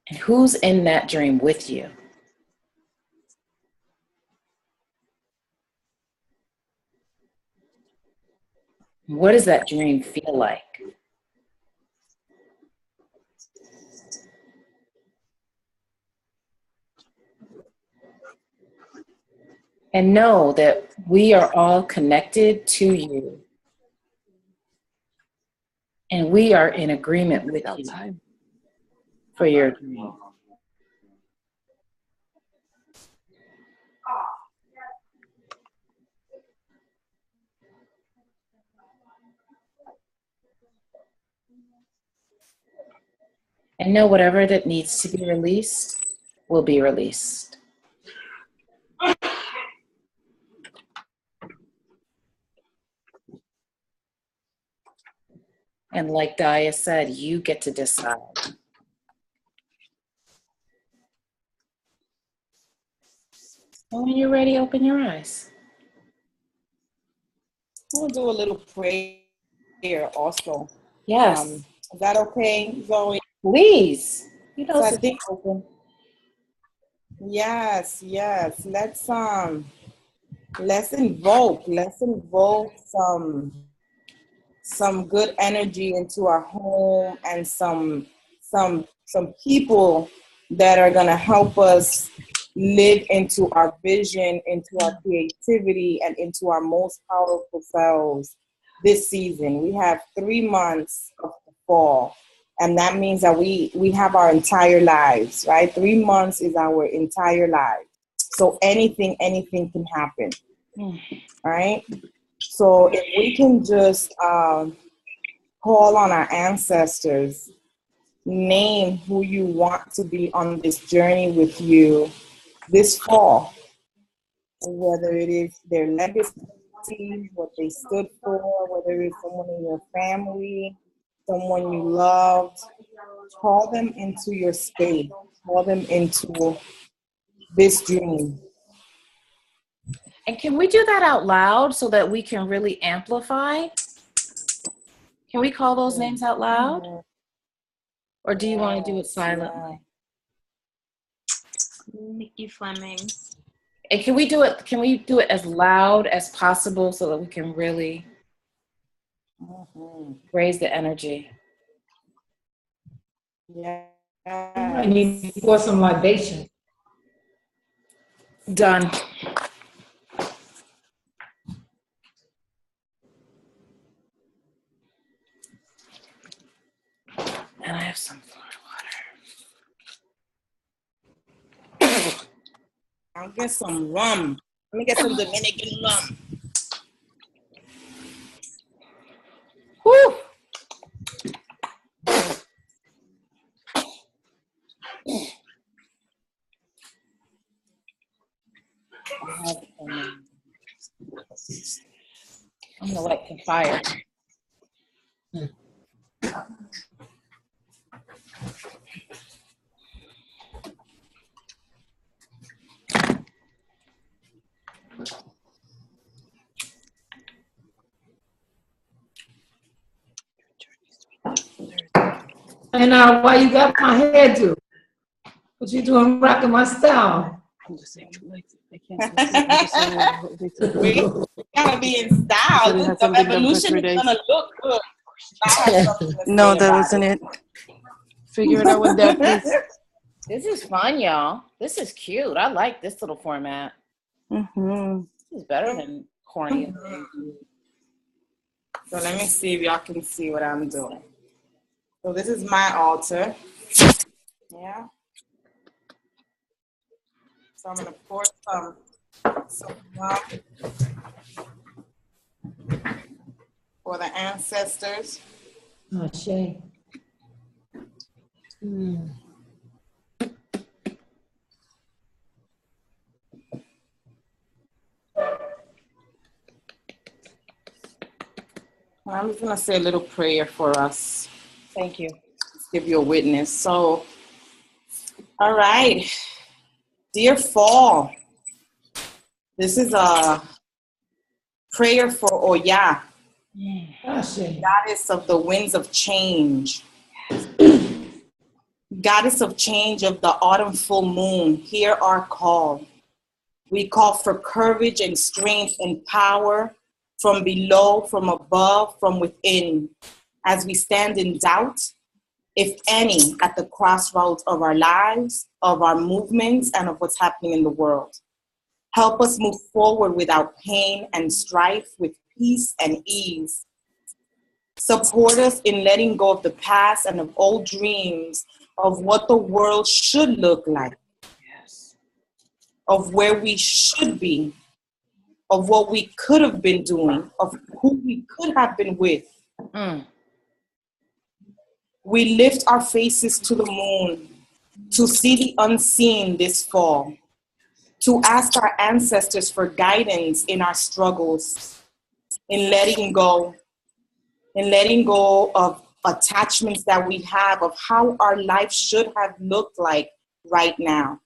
Speaker 3: And who's in that dream with you? What does that dream feel like? And know that we are all connected to you. And we are in agreement with you for your dream. And know whatever that needs to be released will be released. And like Daya said, you get to decide. When you're ready, open your eyes.
Speaker 7: We'll do a little prayer also.
Speaker 3: Yes.
Speaker 7: Is that okay, Zoe?
Speaker 3: Please. You know,
Speaker 7: So I
Speaker 3: it's
Speaker 7: think
Speaker 3: open.
Speaker 7: yes. Let's invoke some some good energy into our home and some people that are going to help us live into our vision, into our creativity, and into our most powerful selves this season. We have 3 months of the fall, and that means that we have our entire lives, right? 3 months is our entire lives. So anything can happen, right? So if we can just call on our ancestors, name who you want to be on this journey with you this fall, whether it is their legacy, what they stood for, whether it's someone in your family, someone you loved, call them into your space, call them into this dream.
Speaker 3: And can we do that out loud so that we can really amplify? Can we call those names out loud? Or do you want to do it silently?
Speaker 8: Nikki Fleming.
Speaker 3: And can we do it as loud as possible so that we can really raise the energy?
Speaker 7: Yeah.
Speaker 4: I need to pour some libation.
Speaker 3: Done. And I have some Florida water.
Speaker 7: I'll get some rum. Let me get some Dominican rum.
Speaker 3: Whew. I'm gonna light the fire.
Speaker 4: And why you got my hair do? What you doing rocking my style?
Speaker 2: I'm just saying, like, I can't. I'm just saying,
Speaker 7: We gotta be in style.
Speaker 2: It has
Speaker 7: The
Speaker 2: something done for
Speaker 7: evolution
Speaker 2: 3
Speaker 7: is
Speaker 2: days.
Speaker 7: gonna look good. I have something to
Speaker 2: No,
Speaker 7: say
Speaker 2: that
Speaker 7: about
Speaker 2: wasn't it. Figure it out with that, please.
Speaker 3: This is fun, y'all. This is cute. I like this little format.
Speaker 2: Mm-hmm.
Speaker 3: This is better than corny.
Speaker 7: So let me see if y'all can see what I'm doing. So this is my altar. Yeah. So I'm gonna pour some rum for the ancestors.
Speaker 4: Oh, Shay.
Speaker 7: I'm just gonna say a little prayer for us.
Speaker 3: Thank you.
Speaker 7: Let's give you a witness. So, all right, dear Fall, this is a prayer for Oya,
Speaker 4: Oh, Shay.
Speaker 7: goddess of the winds of change. Goddess of change of the autumn full moon, hear our call. We call for courage and strength and power from below, from above, from within, as we stand in doubt, if any, at the crossroads of our lives, of our movements, and of what's happening in the world. Help us move forward without pain and strife, with peace and ease. Support us in letting go of the past and of old dreams of what the world should look like, of where we should be, of what we could have been doing, of who we could have been with. We lift our faces to the moon to see the unseen this fall, to ask our ancestors for guidance in our struggles, in letting go of attachments that we have, of how our life should have looked like right now,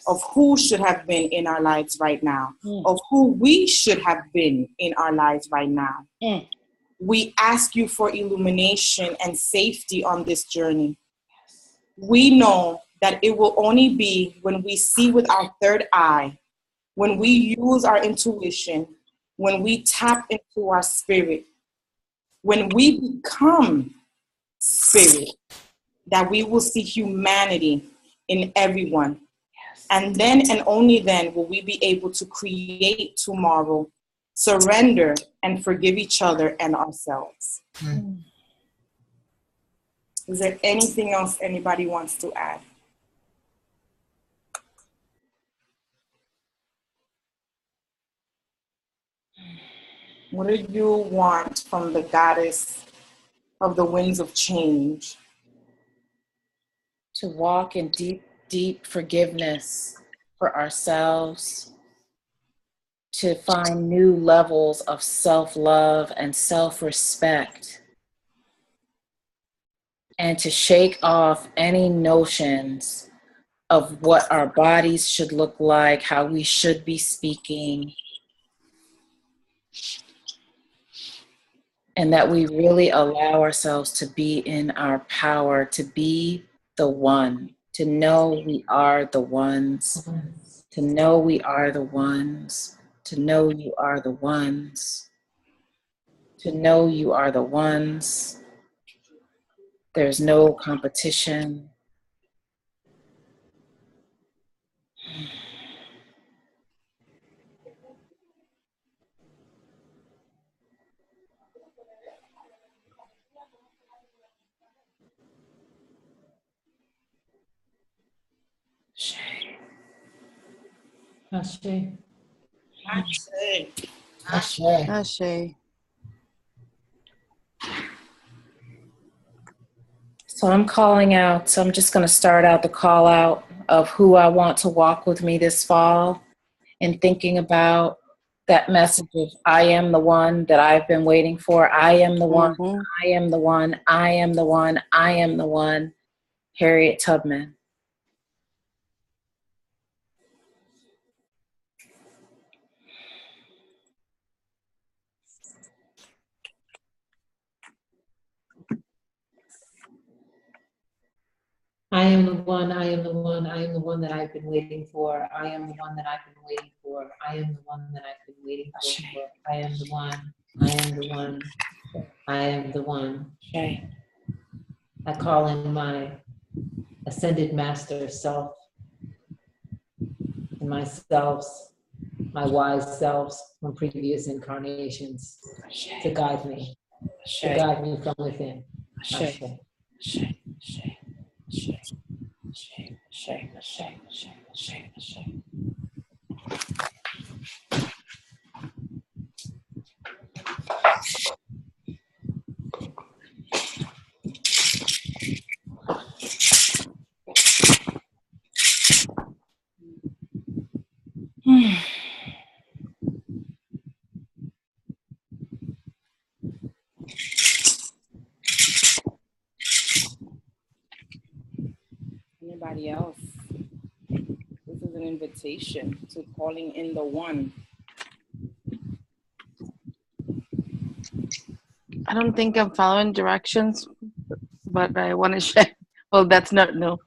Speaker 7: of who should have been in our lives right now, of who we should have been in our lives right now. We ask you for illumination and safety on this journey. We know that it will only be when we see with our third eye, when we use our intuition, when we tap into our spirit, when we become spirit, that we will see humanity in everyone. And then and only then will we be able to create tomorrow, surrender, and forgive each other and ourselves. Is there anything else anybody wants to add? What do you want from the goddess of the winds of change?
Speaker 3: To walk in deep, deep forgiveness for ourselves, to find new levels of self-love and self-respect, and to shake off any notions of what our bodies should look like, how we should be speaking, and that we really allow ourselves to be in our power, to be the one, to know we are the ones, to know we are the ones, to know you are the ones, to know you are the ones. There's no competition.
Speaker 4: Ashe.
Speaker 6: Ashe.
Speaker 2: Ashe.
Speaker 3: So I'm calling out, so I'm just going to start out the call out of who I want to walk with me this fall, and thinking about that message of I am the one that I've been waiting for. I am the one. I am the one. I am the one. I am the one. Harriet Tubman.
Speaker 4: I am the one, I am the one, I am the one that I've been waiting for. I am the one that I've been waiting for. I am the one that I've been waiting for. I am the one, I am the one, I am the one.
Speaker 3: Okay.
Speaker 4: I call in my ascended master self and my selves, my wise selves from previous incarnations to guide me, to guide me from within. Ashe.
Speaker 7: Anybody else? This is an invitation to calling in the one.
Speaker 2: I don't think I'm following directions, but I want to share. Well, that's not new.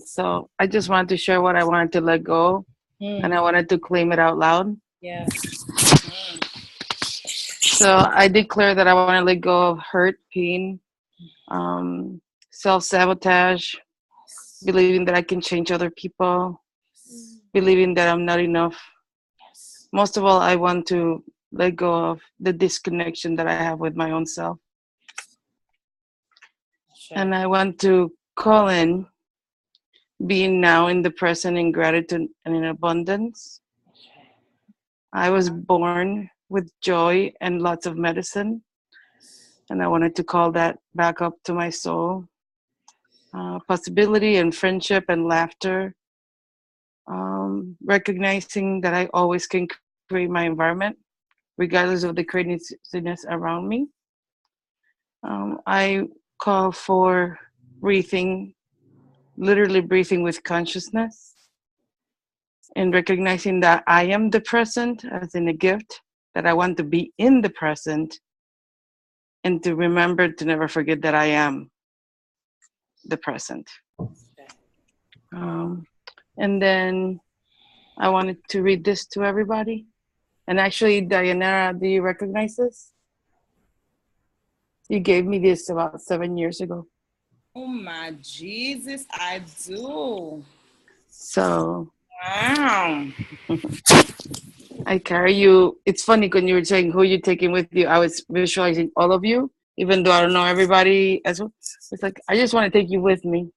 Speaker 2: So I just wanted to share what I wanted to let go, and I wanted to claim it out loud.
Speaker 3: Yeah.
Speaker 2: So I declare that I want to let go of hurt, pain, self-sabotage, believing that I can change other people, believing that I'm not enough. Most of all, I want to let go of the disconnection that I have with my own self. And I want to call in being now in the present in gratitude and in abundance. I was born with joy and lots of medicine. And I wanted to call that back up to my soul. Possibility and friendship and laughter. Recognizing that I always can create my environment, regardless of the craziness around me. I call for breathing, literally breathing with consciousness, and recognizing that I am the present as in a gift, that I want to be in the present, and to remember to never forget that I am the present. And then I wanted to read this to everybody. And actually, Dayanara, do you recognize this? You gave me this about 7 years ago.
Speaker 7: Oh my Jesus, I do.
Speaker 2: So
Speaker 7: Wow.
Speaker 2: I carry you. It's funny when you were saying who you're taking with you. I was visualizing all of you, even though I don't know everybody as well. It's like I just want to take you with me.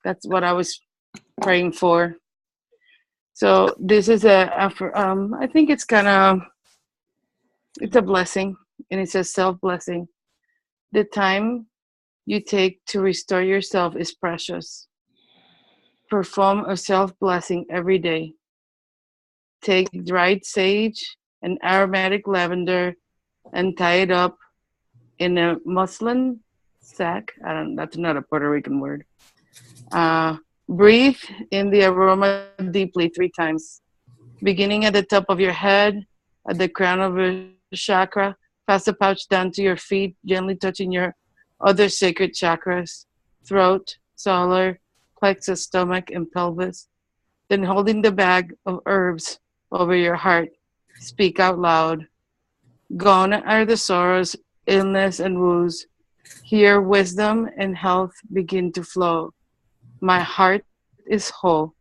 Speaker 2: That's what I was praying for. So this is I think it's it's a blessing, and it's a self blessing. The time you take to restore yourself is precious. Perform a self blessing every day. Take dried sage and aromatic lavender and tie it up in a muslin sack. That's not a Puerto Rican word. Breathe in the aroma deeply 3 times, beginning at the top of your head, at the crown of your chakra. Pass the pouch down to your feet, gently touching your other sacred chakras, throat, solar, plexus, stomach, and pelvis. Then holding the bag of herbs over your heart, speak out loud. Gone are the sorrows, illness, and woes. Here wisdom and health begin to flow. My heart is whole.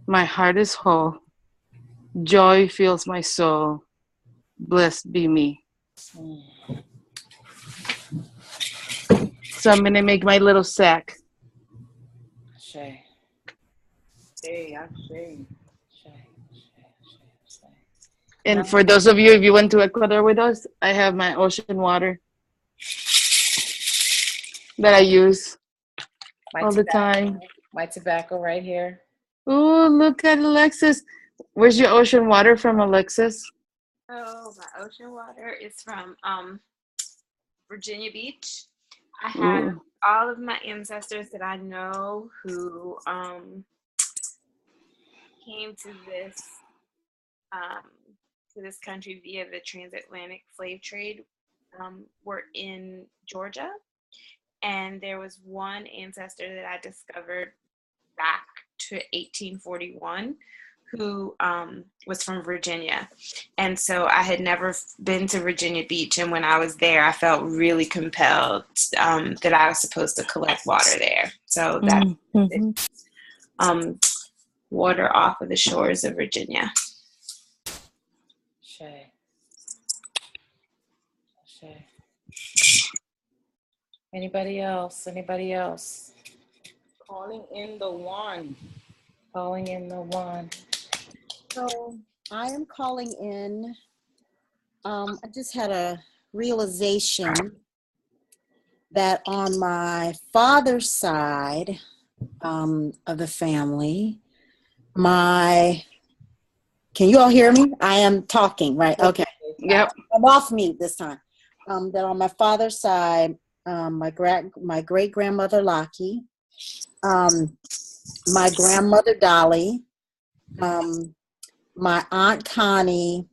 Speaker 2: My heart is whole. Joy fills my soul. Blessed be me. So I'm going to make my little sack.
Speaker 3: Shay.
Speaker 7: Hey,
Speaker 2: And for those of you, if you went to Ecuador with us, I have my ocean water that I use all the time.
Speaker 3: My tobacco right here.
Speaker 2: Oh, look at Alexis. Where's your ocean water from, Alexis?
Speaker 8: Oh, my ocean water is from Virginia Beach. I have all of my ancestors that I know who came to this country via the transatlantic slave trade were in Georgia. And there was one ancestor that I discovered back to 1841 who was from Virginia. And so I had never been to Virginia Beach. And when I was there, I felt really compelled that I was supposed to collect water there. So that's water off of the shores of Virginia.
Speaker 3: Shay. Anybody else?
Speaker 7: calling in the one.
Speaker 5: So I am calling in. I just had a realization that on my father's side of the family, can you all hear me? I am talking, right? Okay.
Speaker 2: Yep.
Speaker 5: I'm off mute this time. That on my father's side, my great grandmother Lockie, my grandmother Dolly, my aunt Connie,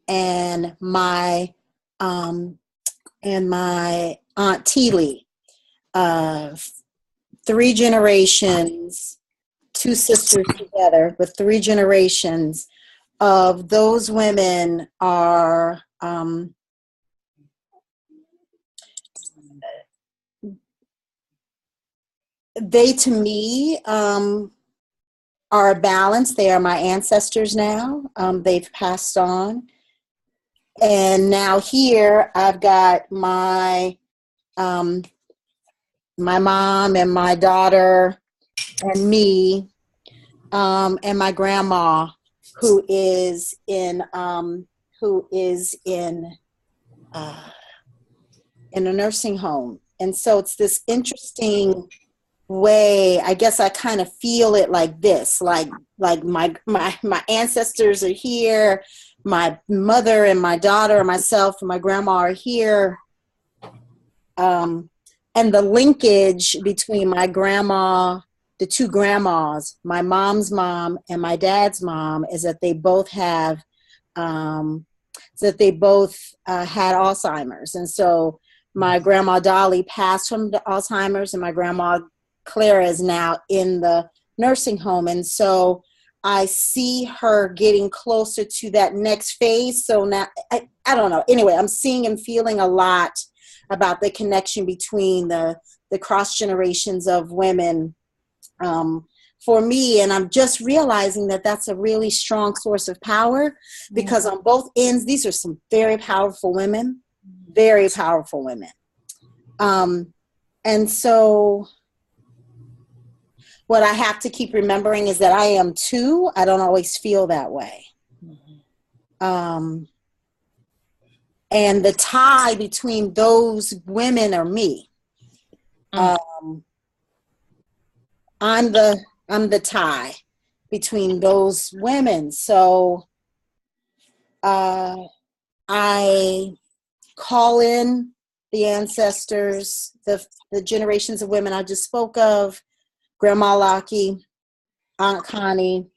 Speaker 5: and my aunt Teely. 3 generations, 2 sisters together, but 3 generations of those women are they to me are a balance. They are my ancestors now. They've passed on. And now here I've got my mom and my daughter and me and my grandma who is in a nursing home. And so it's this interesting way. I guess I kind of feel it like this, like my ancestors are here, my mother and my daughter and myself and my grandma are here, and the linkage between my grandma, the 2 grandmas, my mom's mom and my dad's mom, is that they both had Alzheimer's. And so my grandma Dolly passed from the Alzheimer's, and my grandma Clara is now in the nursing home. And so I see her getting closer to that next phase. So now, I don't know. Anyway, I'm seeing and feeling a lot about the connection between the cross generations of women for me. And I'm just realizing that that's a really strong source of power, because on both ends, these are some very powerful women, very powerful women. And so what I have to keep remembering is that I am too. I don't always feel that way. And the tie between those women are me. I'm the tie between those women. So I call in the ancestors, the generations of women I just spoke of, Grandma Lockie, Aunt Connie,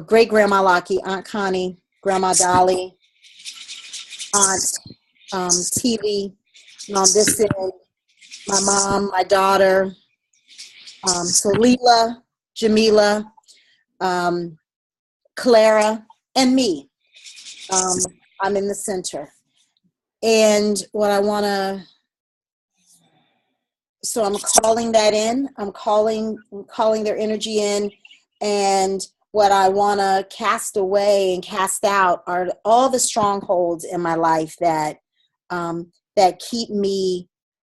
Speaker 5: great Grandma Lockie, Aunt Connie, Grandma Dolly, Aunt Teely, on this end, my mom, my daughter, so Leela, Jamila, Clara, and me. I'm in the center. And what I want to, so I'm calling that in. I'm calling their energy in. And what I want to cast away and cast out are all the strongholds in my life that keep me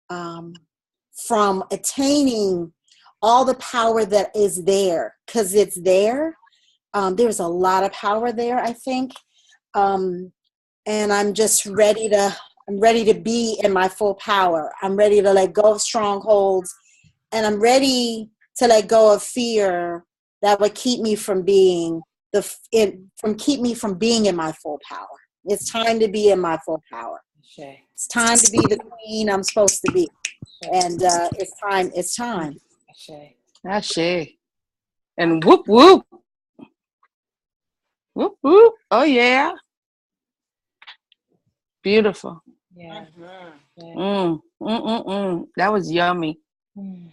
Speaker 5: from attaining all the power that is there, because it's there. There's a lot of power there, I think. And I'm just ready to be in my full power. I'm ready to let go of strongholds, and I'm ready to let go of fear that would keep me from being in my full power. It's time to be in my full power. It's time to be the queen I'm supposed to be. And it's time.
Speaker 2: Ashe. And whoop, whoop. Whoop, whoop. Oh, yeah. Beautiful.
Speaker 3: Yeah.
Speaker 2: That was yummy.
Speaker 3: And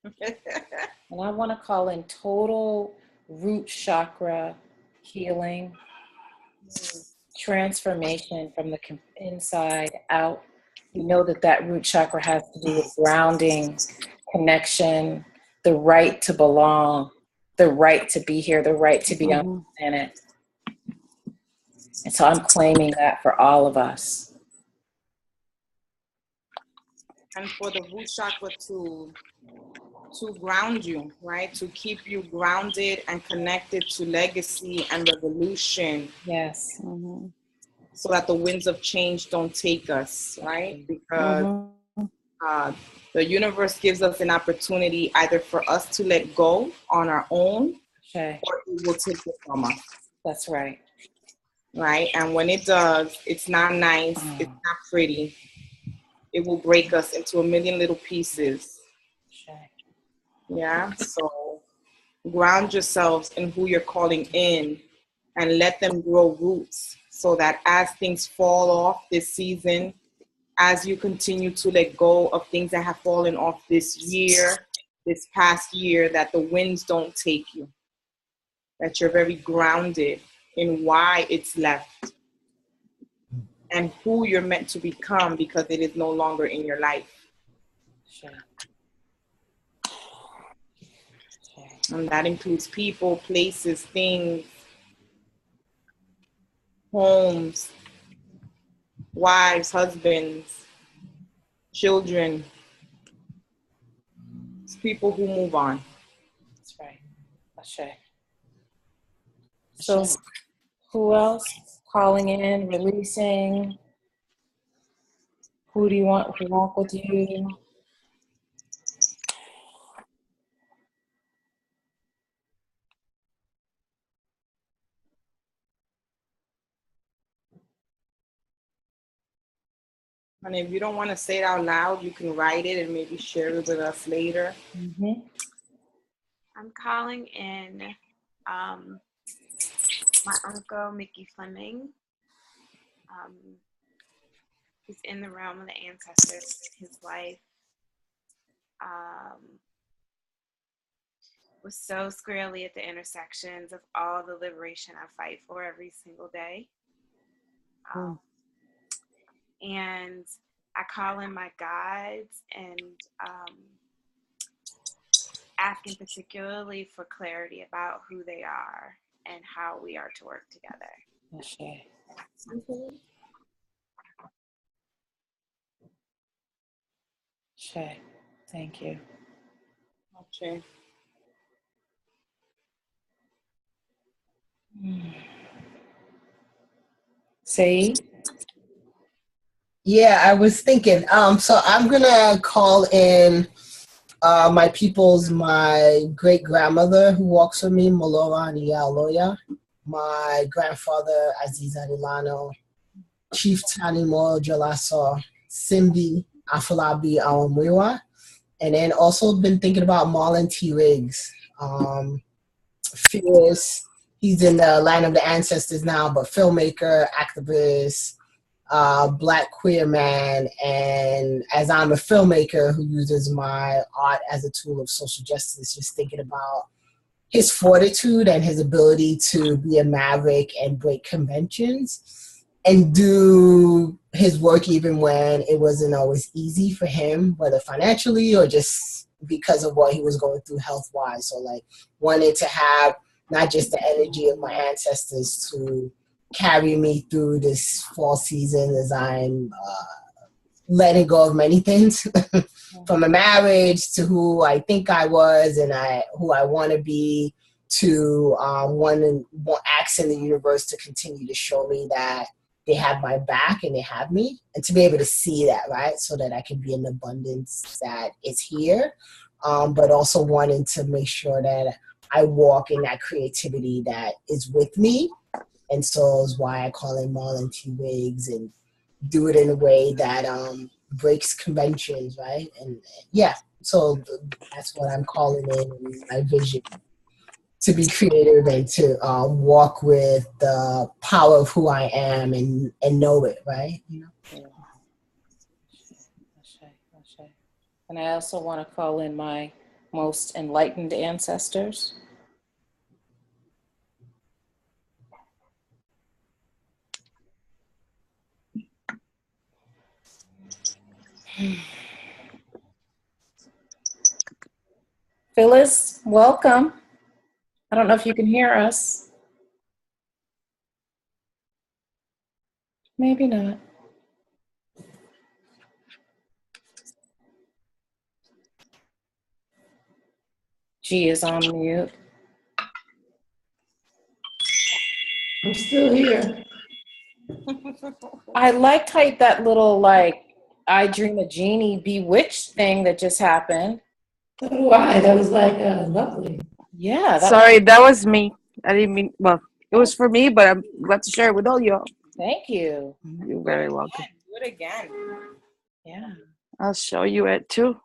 Speaker 3: I want to call in total root chakra healing, transformation from the inside out. We know that root chakra has to do with grounding, connection, the right to belong, the right to be here, the right to be on the planet. And so I'm claiming that for all of us.
Speaker 7: And for the root chakra to ground you, right? To keep you grounded and connected to legacy and revolution.
Speaker 3: Yes.
Speaker 7: So that the winds of change don't take us, right? Because the universe gives us an opportunity either for us to let go on our own, or it will take it from us.
Speaker 3: That's right.
Speaker 7: Right? And when it does, it's not nice, it's not pretty. It will break us into a million little pieces. Yeah? So ground yourselves in who you're calling in and let them grow roots, so that as things fall off this season, as you continue to let go of things that have fallen off this past year, that the winds don't take you, that you're very grounded in why it's left and who you're meant to become, because it is no longer in your life. And that includes people, places, things, homes, wives, husbands, children. It's people who move on.
Speaker 3: That's right. Ashe. So who else? Calling in, releasing. Who do you want to walk with you?
Speaker 7: And if you don't want to say it out loud, you can write it and maybe share it with us later.
Speaker 8: I'm calling in my uncle, Mickey Fleming. He's in the realm of the ancestors. His wife was so squarely at the intersections of all the liberation I fight for every single day. And I call in my guides and asking particularly for clarity about who they are and how we are to work together.
Speaker 3: Okay. Okay. Thank you.
Speaker 7: Okay.
Speaker 3: Say.
Speaker 6: Yeah, I was thinking. So I'm gonna call in my great grandmother who walks with me, Molora Nialoya, my grandfather Aziz Adilano, Chief Tani Mo Jalaso, Simbi Afolabi Awamwiwa, and then also been thinking about Marlon T. Riggs. Fierce, he's in the line of the ancestors now, but filmmaker, activist, Black queer man, and as I'm a filmmaker who uses my art as a tool of social justice, just thinking about his fortitude and his ability to be a maverick and break conventions and do his work even when it wasn't always easy for him, whether financially or just because of what he was going through health-wise. So like wanted to have not just the energy of my ancestors to carry me through this fall season as I'm letting go of many things from a marriage to who I think I was and who I want to be to asking the universe to continue to show me that they have my back and they have me, and to be able to see that, right? So that I can be in abundance that is here, but also wanting to make sure that I walk in that creativity that is with me. And so is why I call in Marlon T. Riggs and do it in a way that breaks conventions, right? And yeah, so that's what I'm calling in my vision, to be creative and to walk with the power of who I am and know it, right? You know?
Speaker 3: Okay. And I also want to call in my most enlightened ancestors. Phyllis, welcome. I don't know if you can hear us. Maybe not. G is on mute.
Speaker 4: I'm still here.
Speaker 3: I liked how that little like I Dream a Genie bewitched thing that just happened.
Speaker 4: So do I. That was like lovely.
Speaker 3: Yeah.
Speaker 2: Sorry, that was me. I didn't mean, well, it was for me, but I'm glad to share it with all y'all.
Speaker 3: Thank you.
Speaker 2: You're very welcome.
Speaker 7: Do it again.
Speaker 3: Yeah.
Speaker 2: I'll show you it too.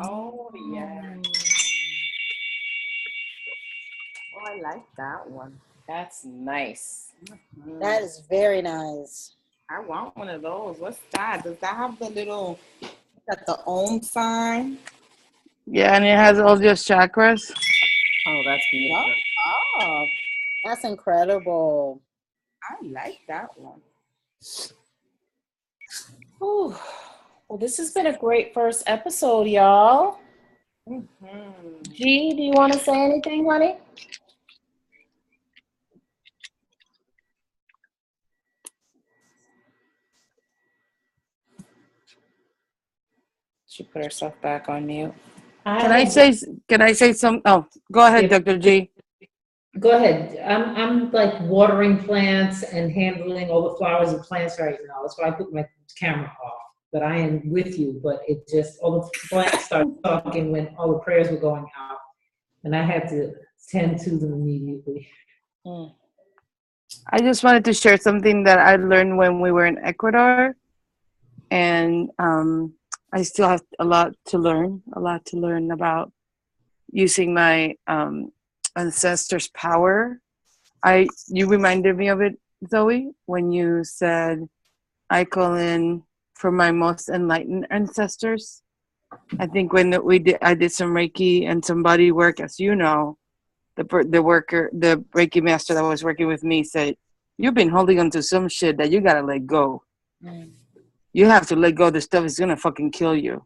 Speaker 7: Oh, yeah. Oh, I like that one.
Speaker 3: That's nice.
Speaker 5: That is very nice.
Speaker 7: I want one of those. What's that? Does that have the little, got the Om sign?
Speaker 2: Yeah, and it has all your chakras.
Speaker 3: Oh, that's beautiful.
Speaker 7: Oh,
Speaker 5: That's incredible.
Speaker 7: I like that one.
Speaker 3: Whew. Well, this has been a great first episode, y'all.
Speaker 7: Mm-hmm.
Speaker 3: G, do you want to say anything, honey? She put herself back on mute.
Speaker 2: Can I say some? Oh, go ahead,
Speaker 4: Yeah.
Speaker 2: Dr. G.
Speaker 4: Go ahead. I'm like watering plants and handling all the flowers and plants right now. That's why I put my camera off. But I am with you. But it just, all the plants started talking when all the prayers were going out. And I had to tend to them immediately.
Speaker 2: I just wanted to share something that I learned when we were in Ecuador. And I still have a lot to learn about using my ancestors' power. You reminded me of it, Zoe, when you said, I call in for my most enlightened ancestors. I think when I did some Reiki and some body work, as you know, the Reiki master that was working with me said, "You've been holding on to some shit that you gotta let go. You have to let go. The stuff is gonna fucking kill you."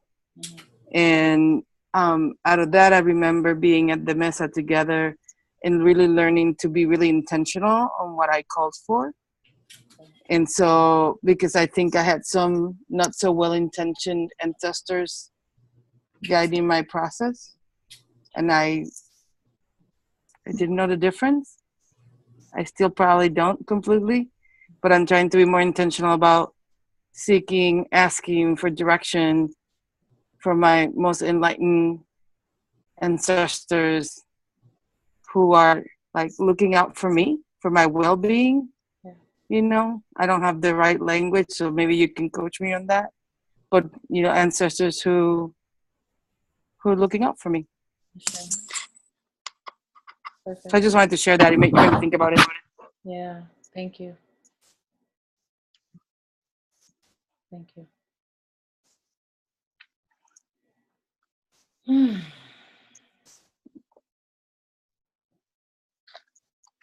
Speaker 2: And out of that, I remember being at the mesa together and really learning to be really intentional on what I called for. And so, because I think I had some not so well-intentioned ancestors guiding my process, and I didn't know the difference. I still probably don't completely, but I'm trying to be more intentional about asking for direction from my most enlightened ancestors who are like looking out for me, for my well-being. You know, I don't have the right language, so maybe you can coach me on that. But, you know, ancestors who are looking out for me.
Speaker 3: Perfect.
Speaker 2: So I just wanted to share that. It made me think about it.
Speaker 3: Yeah, thank you. Thank you.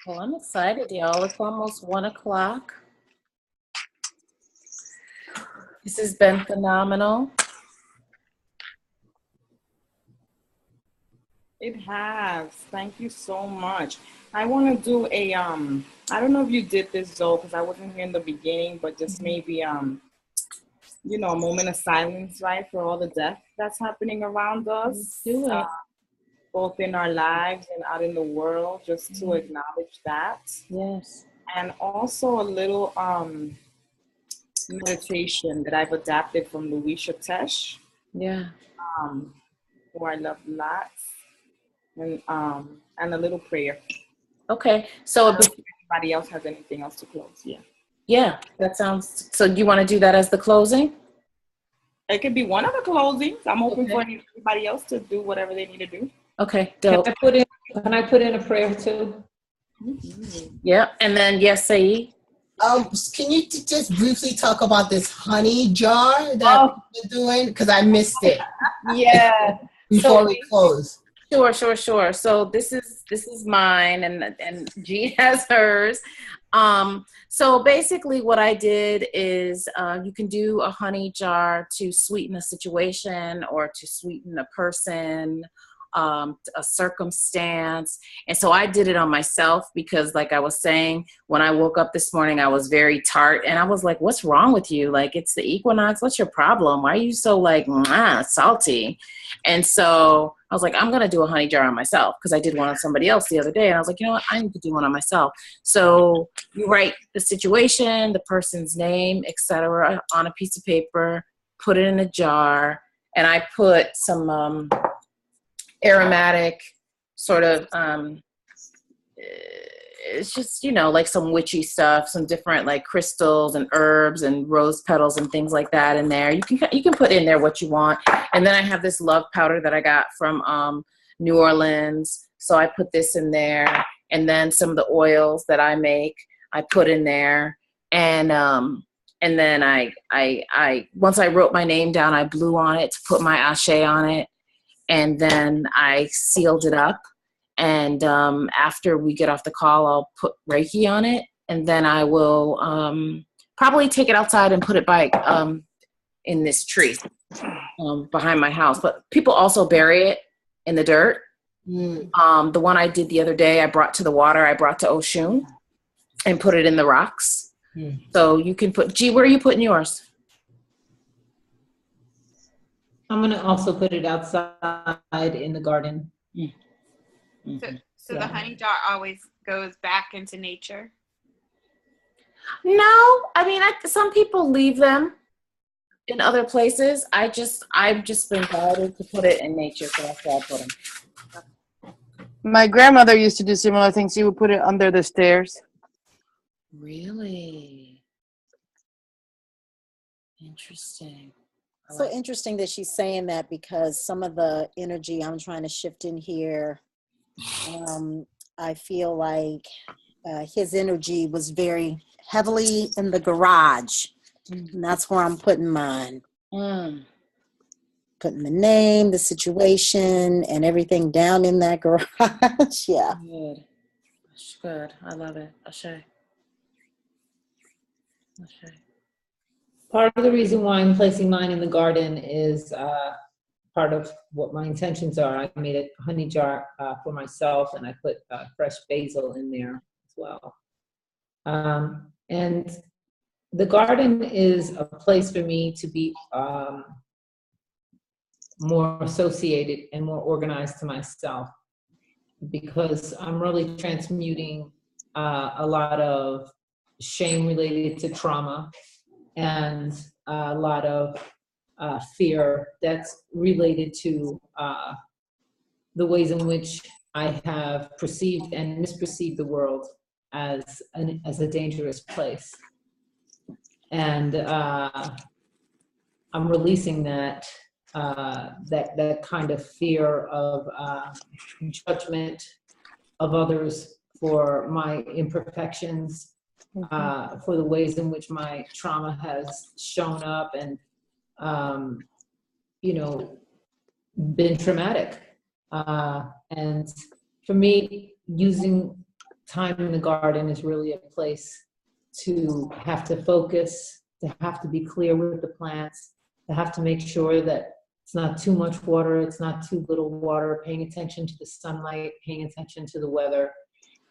Speaker 3: Well, I'm excited, y'all. It's almost 1 o'clock. This has been phenomenal.
Speaker 7: It has. Thank you so much. I want to do a I don't know if you did this, Zoe, because I wasn't here in the beginning, but just maybe you know, a moment of silence, right, for all the death that's happening around us.
Speaker 3: Let's do it.
Speaker 7: Both in our lives and out in the world, just to acknowledge that.
Speaker 3: Yes.
Speaker 7: And also a little meditation that I've adapted from Louisa Tesh,
Speaker 3: Yeah.
Speaker 7: who I love lots, and a little prayer.
Speaker 3: Okay. So
Speaker 7: If anybody else has anything else to close,
Speaker 3: yeah, that sounds. So you want to do that as the closing?
Speaker 7: it could be one of the closings. I'm open for anybody else to do whatever they need to do.
Speaker 3: Okay. Dope.
Speaker 4: Can I put in a prayer too?
Speaker 3: Yeah. And then yes, Saeed.
Speaker 6: Can you just briefly talk about this honey jar that we're doing? Because I missed it.
Speaker 3: Yeah.
Speaker 6: Before we close.
Speaker 3: Sure. So this is mine, and G has hers. So basically what I did is you can do a honey jar to sweeten a situation or to sweeten a person, a circumstance. And so I did it on myself because, like I was saying, when I woke up this morning, I was very tart, and I was like, what's wrong with you? Like, it's the equinox. What's your problem? Why are you so like salty? And so I was like, I'm going to do a honey jar on myself, because I did one on somebody else the other day. And I was like, you know what? I need to do one on myself. So you write the situation, the person's name, etc., on a piece of paper, put it in a jar. And I put some aromatic sort of, it's just, you know, like some witchy stuff, some different like crystals and herbs and rose petals and things like that in there. You can put in there what you want. And then I have this love powder that I got from New Orleans. So I put this in there, and then some of the oils that I make, I put in there. And then I once I wrote my name down, I blew on it to put my ashe on it. And then I sealed it up. And after we get off the call, I'll put Reiki on it. And then I will probably take it outside and put it by in this tree behind my house. But people also bury it in the dirt. The one I did the other day, I brought to the water. I brought to Oshun and put it in the rocks. So you can put, G, where are you putting yours?
Speaker 4: I'm going to also put it outside in the garden.
Speaker 8: So the honey jar always goes back into nature?
Speaker 3: No, I mean, some people leave them in other places. I've just been guided to put it in nature, so that's where I put them.
Speaker 2: My grandmother used to do similar things. She would put it under the stairs.
Speaker 3: Really? Interesting.
Speaker 5: So interesting that she's saying that, because some of the energy I'm trying to shift in here, I feel like his energy was very heavily in the garage. And that's where I'm putting mine. putting the name, the situation, and everything down in that garage. Yeah.
Speaker 3: Good. Good. I love it. Ashe. Ashe.
Speaker 4: Part of the reason why I'm placing mine in the garden is part of what my intentions are. I made a honey jar for myself, and I put fresh basil in there as well. And the garden is a place for me to be more associated and more organized to myself, because I'm really transmuting a lot of shame related to trauma and a lot of fear that's related to the ways in which I have perceived and misperceived the world as a dangerous place. And I'm releasing that kind of fear of judgment of others for my imperfections, for the ways in which my trauma has shown up and, been traumatic. And for me, using time in the garden is really a place to have to focus, to have to be clear with the plants, to have to make sure that it's not too much water, it's not too little water, paying attention to the sunlight, paying attention to the weather.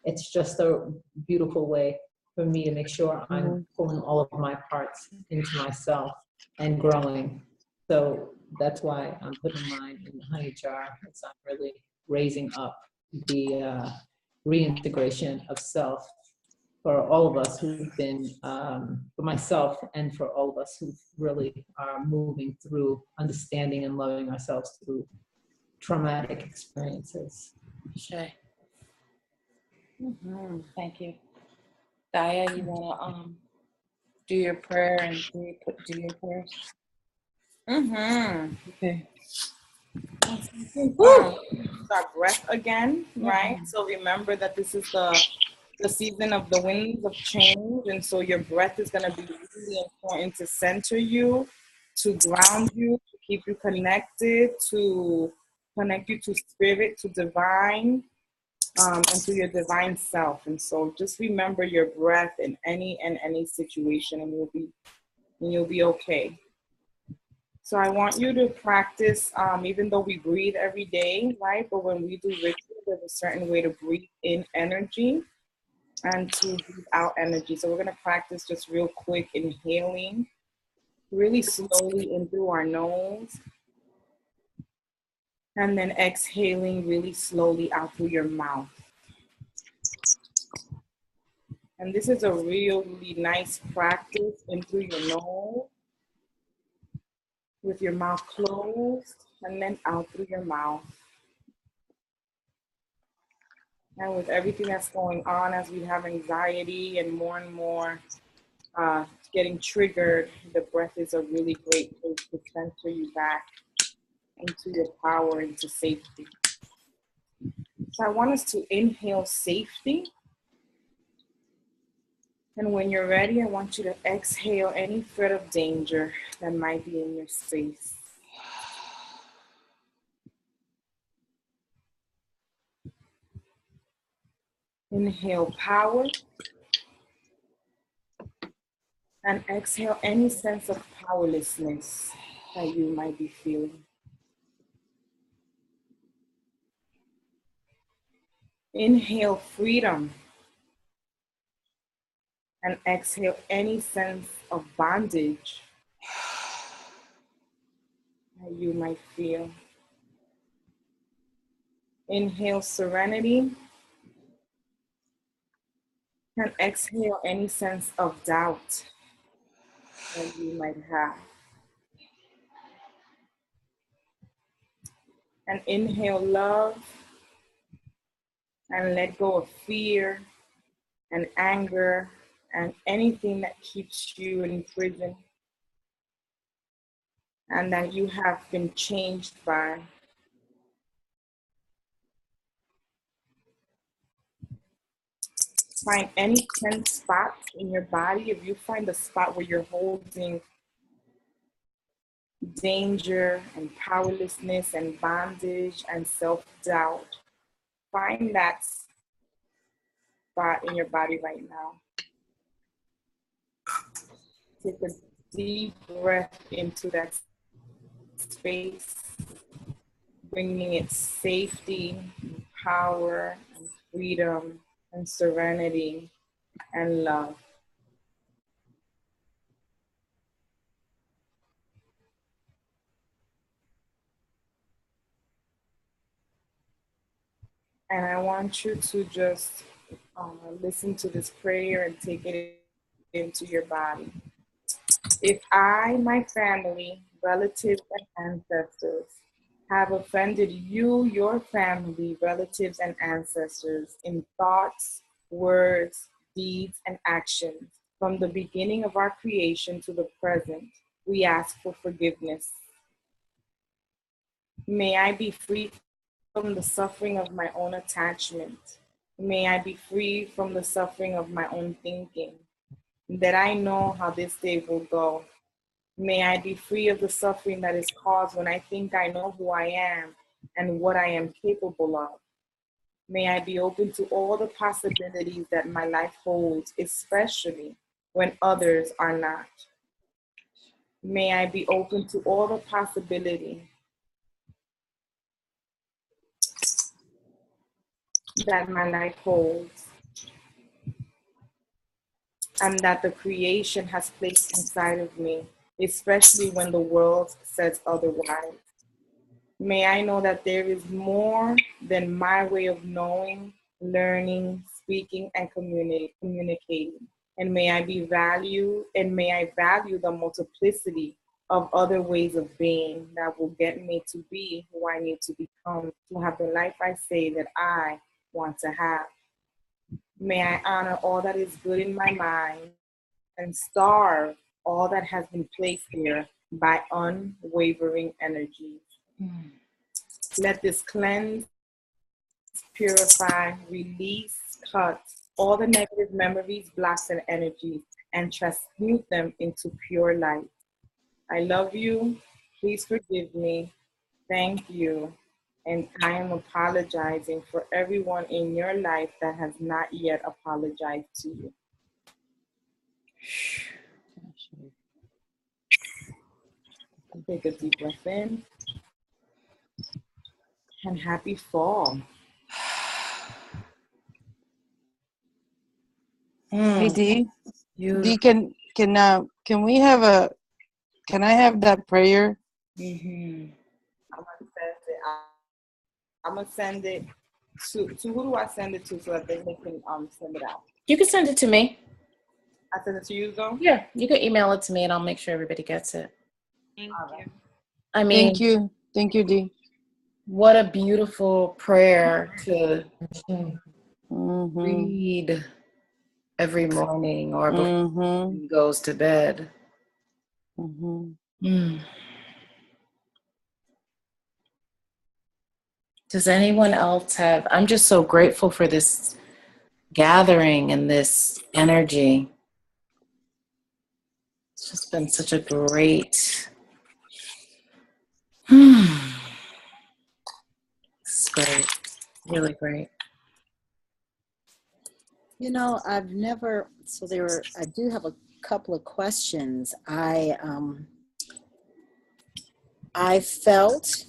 Speaker 4: It's just a beautiful way for me to make sure I'm pulling all of my parts into myself and growing. So that's why I'm putting mine in the honey jar. It's not really raising up the reintegration of self for all of us who've been, for myself and for all of us who really are moving through understanding and loving ourselves through traumatic experiences.
Speaker 3: Shay. Thank you. Daya, you wanna do your prayer and do your prayers? Okay.
Speaker 7: Our breath again, right? So remember that this is the season of the winds of change, and so your breath is going to be really important to center you, to ground you, to keep you connected, to connect you to spirit, to divine, and to your divine self. And so just remember your breath in any situation, and you'll be okay. So I want you to practice, even though we breathe every day, right? But when we do ritual, there's a certain way to breathe in energy and to breathe out energy. So we're gonna practice just real quick, inhaling really slowly in through our nose, and then exhaling really slowly out through your mouth. And this is a really nice practice in through your nose, with your mouth closed, and then out through your mouth. And with everything that's going on, as we have anxiety and more getting triggered, the breath is a really great place to center you back into your power, into safety. So I want us to inhale safety. And when you're ready, I want you to exhale any threat of danger that might be in your space. Inhale power. And exhale any sense of powerlessness that you might be feeling. Inhale freedom. And exhale any sense of bondage that you might feel. Inhale serenity. And exhale any sense of doubt that you might have. And inhale love. And let go of fear and anger and anything that keeps you in prison and that you have been changed by. Find any tense spots in your body. If you find a spot where you're holding danger and powerlessness and bondage and self-doubt. Find that spot in your body right now. Take a deep breath into that space, bringing it safety, and power, and freedom, and serenity, and love. And I want you to just listen to this prayer and take it into your body. If I, my family, relatives, and ancestors have offended you, your family, relatives, and ancestors in thoughts, words, deeds, and actions, from the beginning of our creation to the present, we ask for forgiveness. May I be free from the suffering of my own attachment. May I be free from the suffering of my own thinking, that I know how this day will go. May I be free of the suffering that is caused when I think I know who I am and what I am capable of. May I be open to all the possibilities that my life holds, especially when others are not. May I be open to all the possibilities that my life holds and that the creation has placed inside of me, especially when the world says otherwise. May I know that there is more than my way of knowing, learning, speaking, and communicating. And may I be valued, and may I value the multiplicity of other ways of being that will get me to be who I need to become, to have the life I say that I want to have. May I honor all that is good in my mind and starve all that has been placed here by unwavering energies. Let this cleanse, purify, release, cut all the negative memories, blocks, and energies, and transmute them into pure light. I love you. Please forgive me. Thank you. And I am apologizing for everyone in your life that has not yet apologized to you. Take a deep breath in. And happy fall.
Speaker 2: Hey D,
Speaker 3: Beautiful.
Speaker 2: can we have can I have that prayer?
Speaker 3: Mm-hmm.
Speaker 7: I'm gonna send it to who do I send it to so that they can send it out?
Speaker 3: You can send it to me.
Speaker 7: I send it to you though?
Speaker 3: Yeah, you can email it to me and I'll make sure everybody gets it.
Speaker 8: Thank
Speaker 7: All
Speaker 8: you.
Speaker 3: I mean,
Speaker 2: Thank you D.
Speaker 3: what a beautiful prayer to
Speaker 2: Mm-hmm.
Speaker 3: read every morning or before
Speaker 2: Mm-hmm.
Speaker 3: he goes to bed.
Speaker 2: Mm-hmm.
Speaker 3: Mm. Does anyone else have? I'm just so grateful for this gathering and this energy. It's just been such a great. This is great. Really great.
Speaker 5: You know, I've never, so I do have a couple of questions. I felt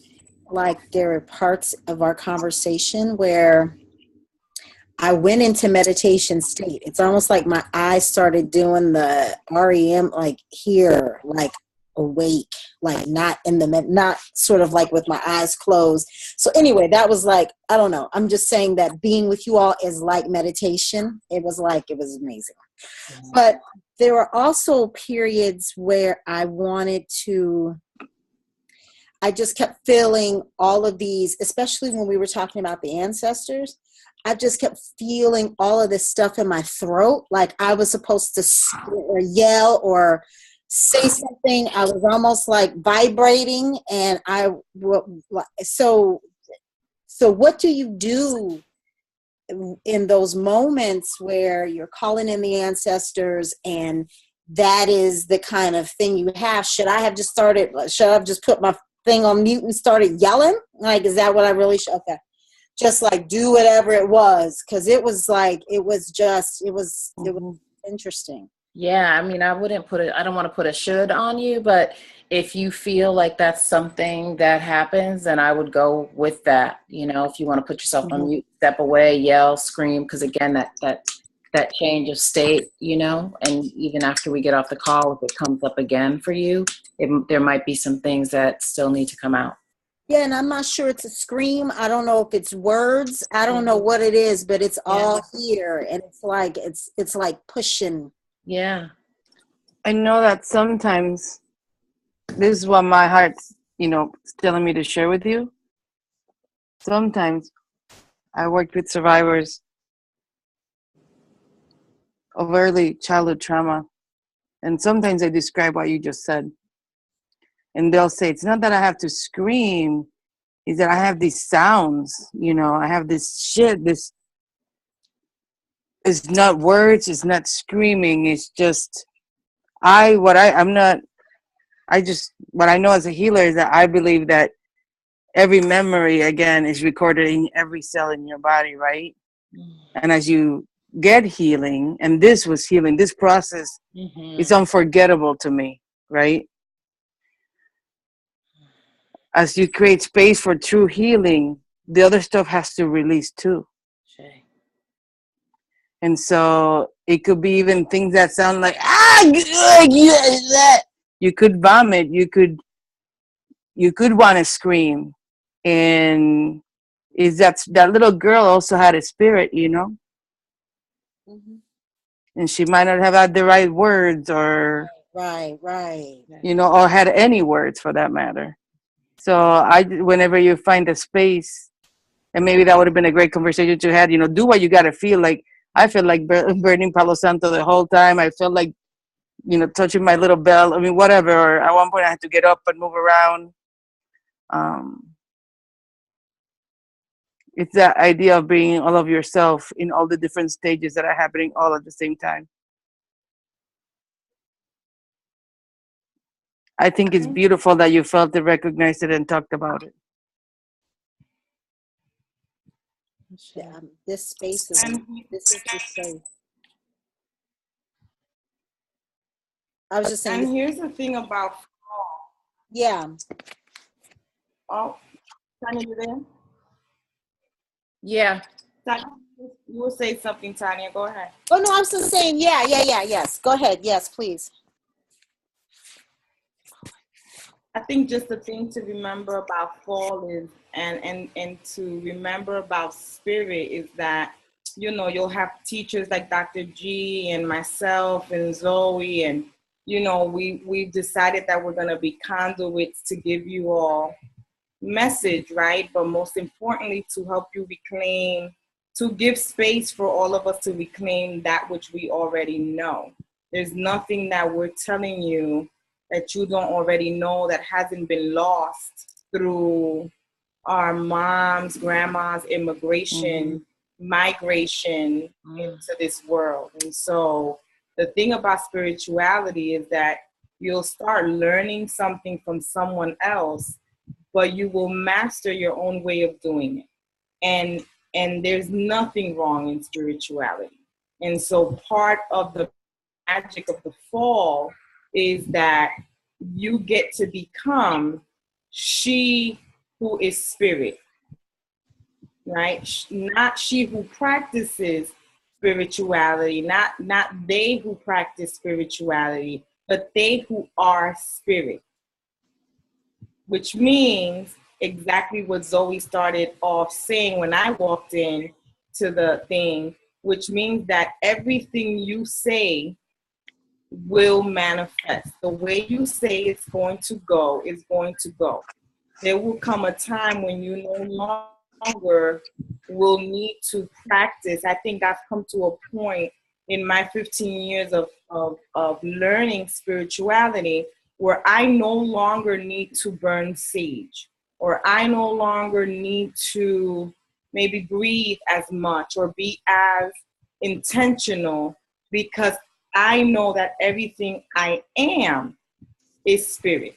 Speaker 5: like there were parts of our conversation where I went into meditation state. It's almost like my eyes started doing the REM, like here, like awake, like not in the, not sort of like with my eyes closed. So anyway, that was like, I don't know. I'm just saying that being with you all is like meditation. It was amazing. But there were also periods where I just kept feeling all of these, especially when we were talking about the ancestors. I just kept feeling all of this stuff in my throat, like I was supposed to or yell or say something. I was almost like vibrating, and so what do you do in those moments where you're calling in the ancestors and that is the kind of thing you have. Should I have just put my thing on mute and started yelling? Like, is that what I really should? Okay. Just like do whatever it was. Cause it was interesting.
Speaker 3: Yeah, I mean, I don't want to put a should on you, but if you feel like that's something that happens, then I would go with that. You know, if you want to put yourself on mute, step away, yell, scream, because again, that change of state, you know, and even after we get off the call, if it comes up again for you, there might be some things that still need to come out.
Speaker 5: Yeah, and I'm not sure it's a scream. I don't know if it's words. I don't know what it is, but it's all here, and it's like pushing.
Speaker 3: Yeah.
Speaker 2: I know that sometimes this is what my heart's, you know, telling me to share with you. Sometimes I worked with survivors of early childhood trauma, and sometimes I describe what you just said. And they'll say, it's not that I have to scream, it's that I have these sounds, you know, I have this shit, this, it's not words, it's not screaming, it's just, what I know as a healer is that I believe that every memory, again, is recorded in every cell in your body, right? And as you get healing, and this was healing, this process is unforgettable to me, right? As you create space for true healing, the other stuff has to release too.
Speaker 3: Okay.
Speaker 2: And so it could be even things that sound like, you could vomit, you could want to scream. And is that little girl also had a spirit, you know? And she might not have had the right words or,
Speaker 5: Right.
Speaker 2: you know, or had any words for that matter. So whenever you find a space, and maybe that would have been a great conversation to have, you know, do what you got to feel like. I feel like burning Palo Santo the whole time. I felt like, you know, touching my little bell. I mean, whatever. Or at one point I had to get up and move around. It's that idea of being all of yourself in all the different stages that are happening all at the same time. I think it's beautiful that you felt it, recognized it, and talked about it.
Speaker 5: Yeah, this space is the space. I was just saying.
Speaker 7: And here's the thing about fall.
Speaker 5: Yeah.
Speaker 7: Oh, Tanya, you there?
Speaker 3: Yeah.
Speaker 7: Tanya, you will say something, Tanya. Go ahead.
Speaker 5: Oh no, I'm still saying yes. Go ahead. Yes, please.
Speaker 7: I think just the thing to remember about fall is, and to remember about spirit is that, you know, you'll have teachers like Dr. G and myself and Zoe, and, you know, we've decided that we're going to be conduits to give you all message, right? But most importantly, to help you reclaim, to give space for all of us to reclaim that which we already know. There's nothing that we're telling you that you don't already know that hasn't been lost through our moms, grandmas, immigration, migration into this world. And so the thing about spirituality is that you'll start learning something from someone else, but you will master your own way of doing it. And there's nothing wrong in spirituality. And so part of the magic of the fall is that you get to become she who is spirit, right? Not she who practices spirituality, not they who practice spirituality, but they who are spirit. Which means exactly what Zoe started off saying when I walked in to the thing, which means that everything you say will manifest. The way you say it's going to go is going to go. There will come a time when you no longer will need to practice. I think I've come to a point in my 15 years of learning spirituality where I no longer need to burn sage, or I no longer need to maybe breathe as much or be as intentional, because I know that everything I am is spirit,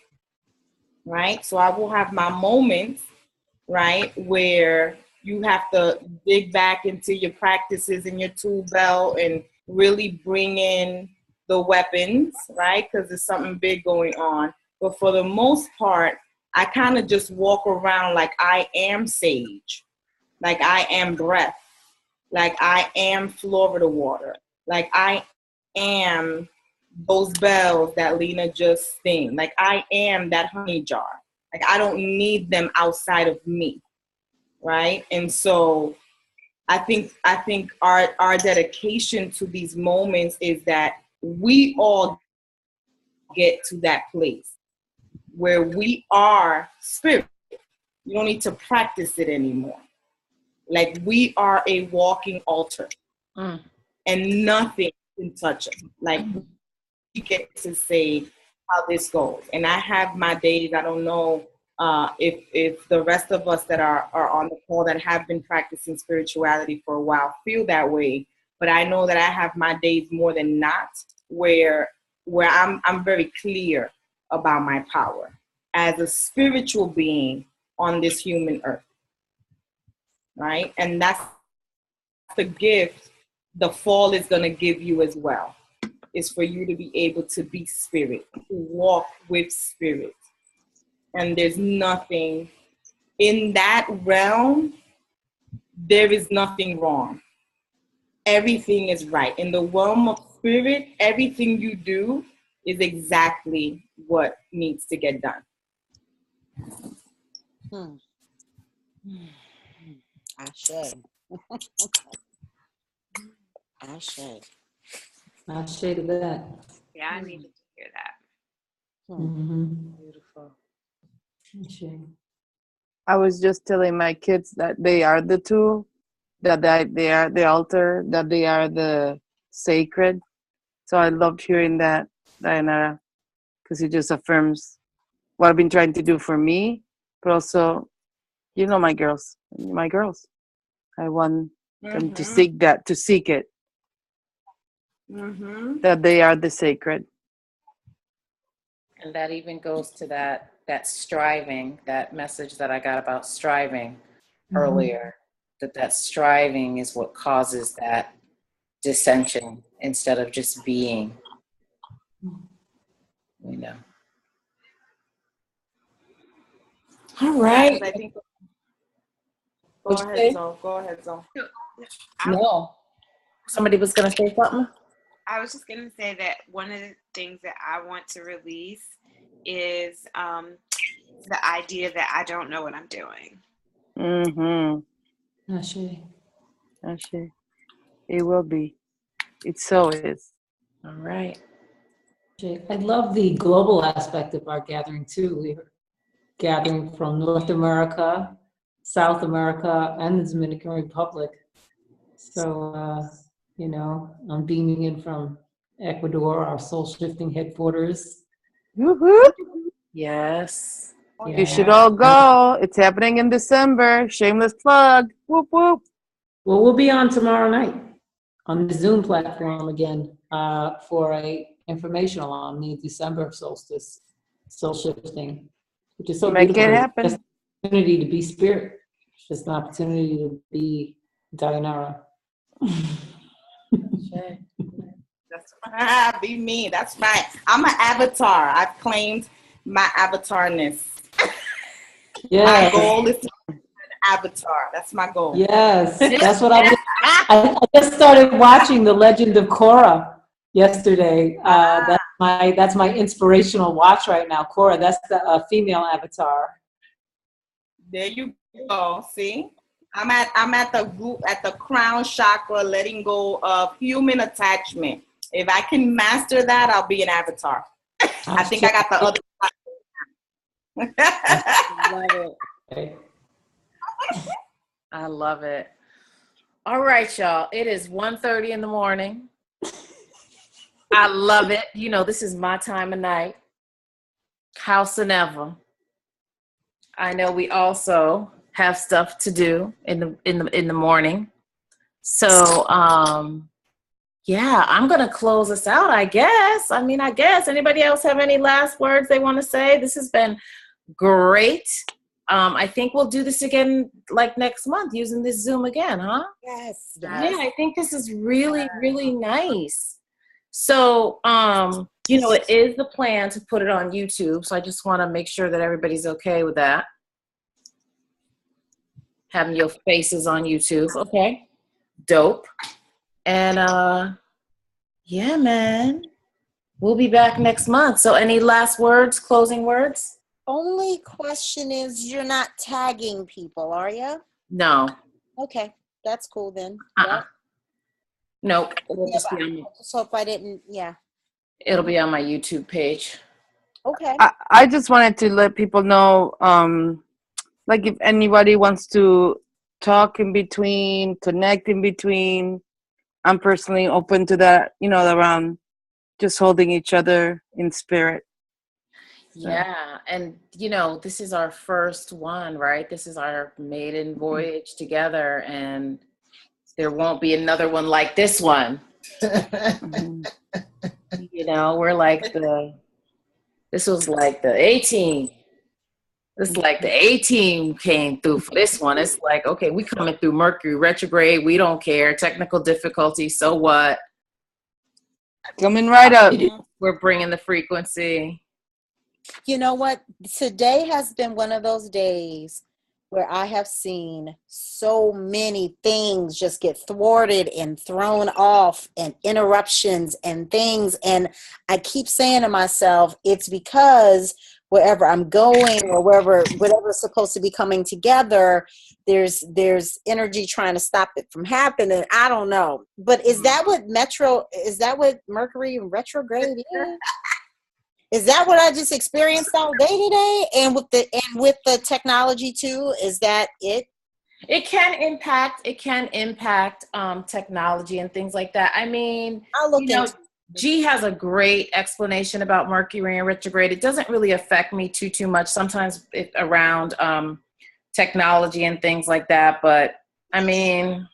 Speaker 7: right? So I will have my moments, right, where you have to dig back into your practices and your tool belt and really bring in the weapons, right? Because there's something big going on. But for the most part, I kind of just walk around like I am sage, like I am breath, like I am Florida water, like I am those bells that Lena just sing, like I am that honey jar. Like I don't need them outside of me, right? And so I think our dedication to these moments is that we all get to that place where we are spirit. You don't need to practice it anymore. Like we are a walking altar, and nothing can touch us. Like we get to say how this goes. And I have my days. I don't know if the rest of us that are on the call that have been practicing spirituality for a while feel that way. But I know that I have my days more than not where I'm very clear about my power as a spiritual being on this human earth, right? And that's the gift the fall is going to give you as well, is for you to be able to be spirit, to walk with spirit. And there's nothing in that realm, there is nothing wrong. Everything is right. In the realm of spirit, everything you do is exactly what needs to get done.
Speaker 5: I should. I should.
Speaker 4: I say to that.
Speaker 8: Yeah, I needed to hear that.
Speaker 5: Beautiful.
Speaker 2: I was just telling my kids that they are the tool, that they are the altar, that they are the sacred. So I loved hearing that, Dayanara, because it just affirms what I've been trying to do for me, but also, my girls. I want them to seek that, to seek it, that they are the sacred.
Speaker 3: And that even goes to that striving, that message that I got about striving earlier, that striving is what causes that dissension instead of just being, All right.
Speaker 7: I think. Go ahead, Zoe.
Speaker 3: No. Somebody was going to say something?
Speaker 8: I was just going to say that one of the things that I want to release is the idea that I don't know what I'm doing.
Speaker 2: Ashe. It will be. It so is.
Speaker 3: All right.
Speaker 4: I love the global aspect of our gathering too. We're gathering from North America, South America, and the Dominican Republic. So, I'm beaming in from Ecuador, our soul shifting headquarters.
Speaker 2: Woohoo!
Speaker 3: Yes.
Speaker 2: You should all go. It's happening in December. Shameless plug. Whoop, whoop.
Speaker 4: Well, we'll be on tomorrow night on the Zoom platform again for a informational on the December solstice soul shifting, which is so
Speaker 2: Make
Speaker 4: beautiful.
Speaker 2: it happen.
Speaker 4: It's an opportunity to be spirit. It's just an opportunity to be Dayanara.
Speaker 7: That's be me. That's fine. I'm an avatar. I've claimed my avatarness. My goal is to be an avatar. That's my goal.
Speaker 4: Yes, that's what I just started watching The Legend of Korra yesterday. That's my inspirational watch right now. Korra, that's the female avatar.
Speaker 7: There you go. See, I'm at the crown chakra, letting go of human attachment. If I can master that, I'll be an avatar. I think I got the other.
Speaker 3: Love it. I love it. All right, y'all. It is 1:30 in the morning. I love it. This is my time of night. House and ever. I know we also have stuff to do in the morning. So yeah, I'm going to close us out, I guess. Anybody else have any last words they want to say? This has been great. I think we'll do this again like next month using this Zoom again, huh?
Speaker 5: Yes.
Speaker 3: Yeah, I think this is really, really nice. So, it is the plan to put it on YouTube. So I just want to make sure that everybody's okay with that. Having your faces on YouTube. Okay. Dope. And yeah, man. We'll be back next month. So any last words, closing words?
Speaker 5: Only question is, you're not tagging people, are you?
Speaker 3: No.
Speaker 5: Okay, that's cool then.
Speaker 3: Uh-uh. Nope. It'll
Speaker 5: Yeah,
Speaker 3: just be on,
Speaker 5: so if I didn't, yeah.
Speaker 3: it'll be on my YouTube page.
Speaker 5: Okay.
Speaker 2: I just wanted to let people know, like if anybody wants to talk in between, connect in between, I'm personally open to that, around just holding each other in spirit. So.
Speaker 3: Yeah. And, this is our first one, right? This is our maiden voyage together, and there won't be another one like this one. We're like this was like the A-team. This is like the A-team came through for this one. It's like, okay, we coming through Mercury retrograde. We don't care. Technical difficulty. So what?
Speaker 2: Coming right up.
Speaker 3: We're bringing the frequency.
Speaker 5: You know what? Today has been one of those days where I have seen so many things just get thwarted and thrown off, and interruptions and things. And I keep saying to myself, it's because wherever I'm going or whatever's supposed to be coming together, there's energy trying to stop it from happening. I don't know. But is that what Mercury retrograde is? Is that what I just experienced all day today? And with the technology too, is that it?
Speaker 3: It can impact technology and things like that. I mean,
Speaker 5: I'll look into
Speaker 3: G has a great explanation about Mercury and retrograde. It doesn't really affect me too much. Sometimes around technology and things like that. But I mean,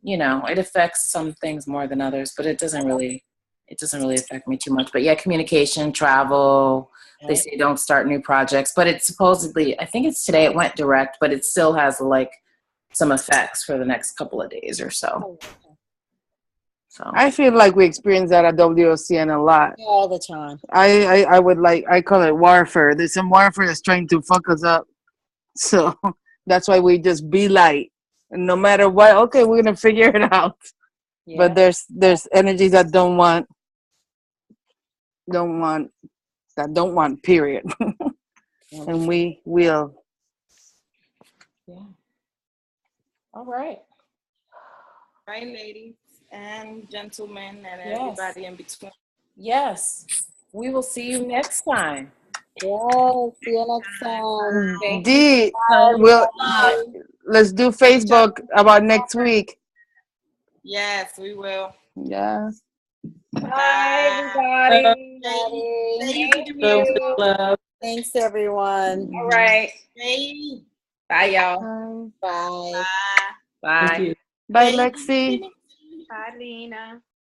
Speaker 3: it affects some things more than others, but it doesn't really affect me too much. But yeah, communication, travel, they say don't start new projects, but it's supposedly, I think it's today, it went direct, but it still has like some effects for the next couple of days or so. So
Speaker 2: I feel like we experience that at WOCN a lot.
Speaker 5: all the time.
Speaker 2: I call it warfare. There's some warfare that's trying to fuck us up. So that's why we just be light. And no matter what, okay, we're gonna figure it out. Yeah. But there's energies that don't want, period. And we will.
Speaker 3: Yeah. All right.
Speaker 7: All right, ladies and gentlemen and everybody in between.
Speaker 3: Yes. We will see you next time.
Speaker 5: Yeah, see you next time.
Speaker 2: D, let's do Facebook about next week.
Speaker 7: Yes, we will.
Speaker 2: Yeah.
Speaker 3: Bye, everybody.
Speaker 5: Thanks, everyone.
Speaker 3: All right.
Speaker 7: Hey.
Speaker 3: Bye, y'all.
Speaker 5: Bye.
Speaker 3: Bye.
Speaker 2: Bye, Lexi.
Speaker 8: Bye, Lena.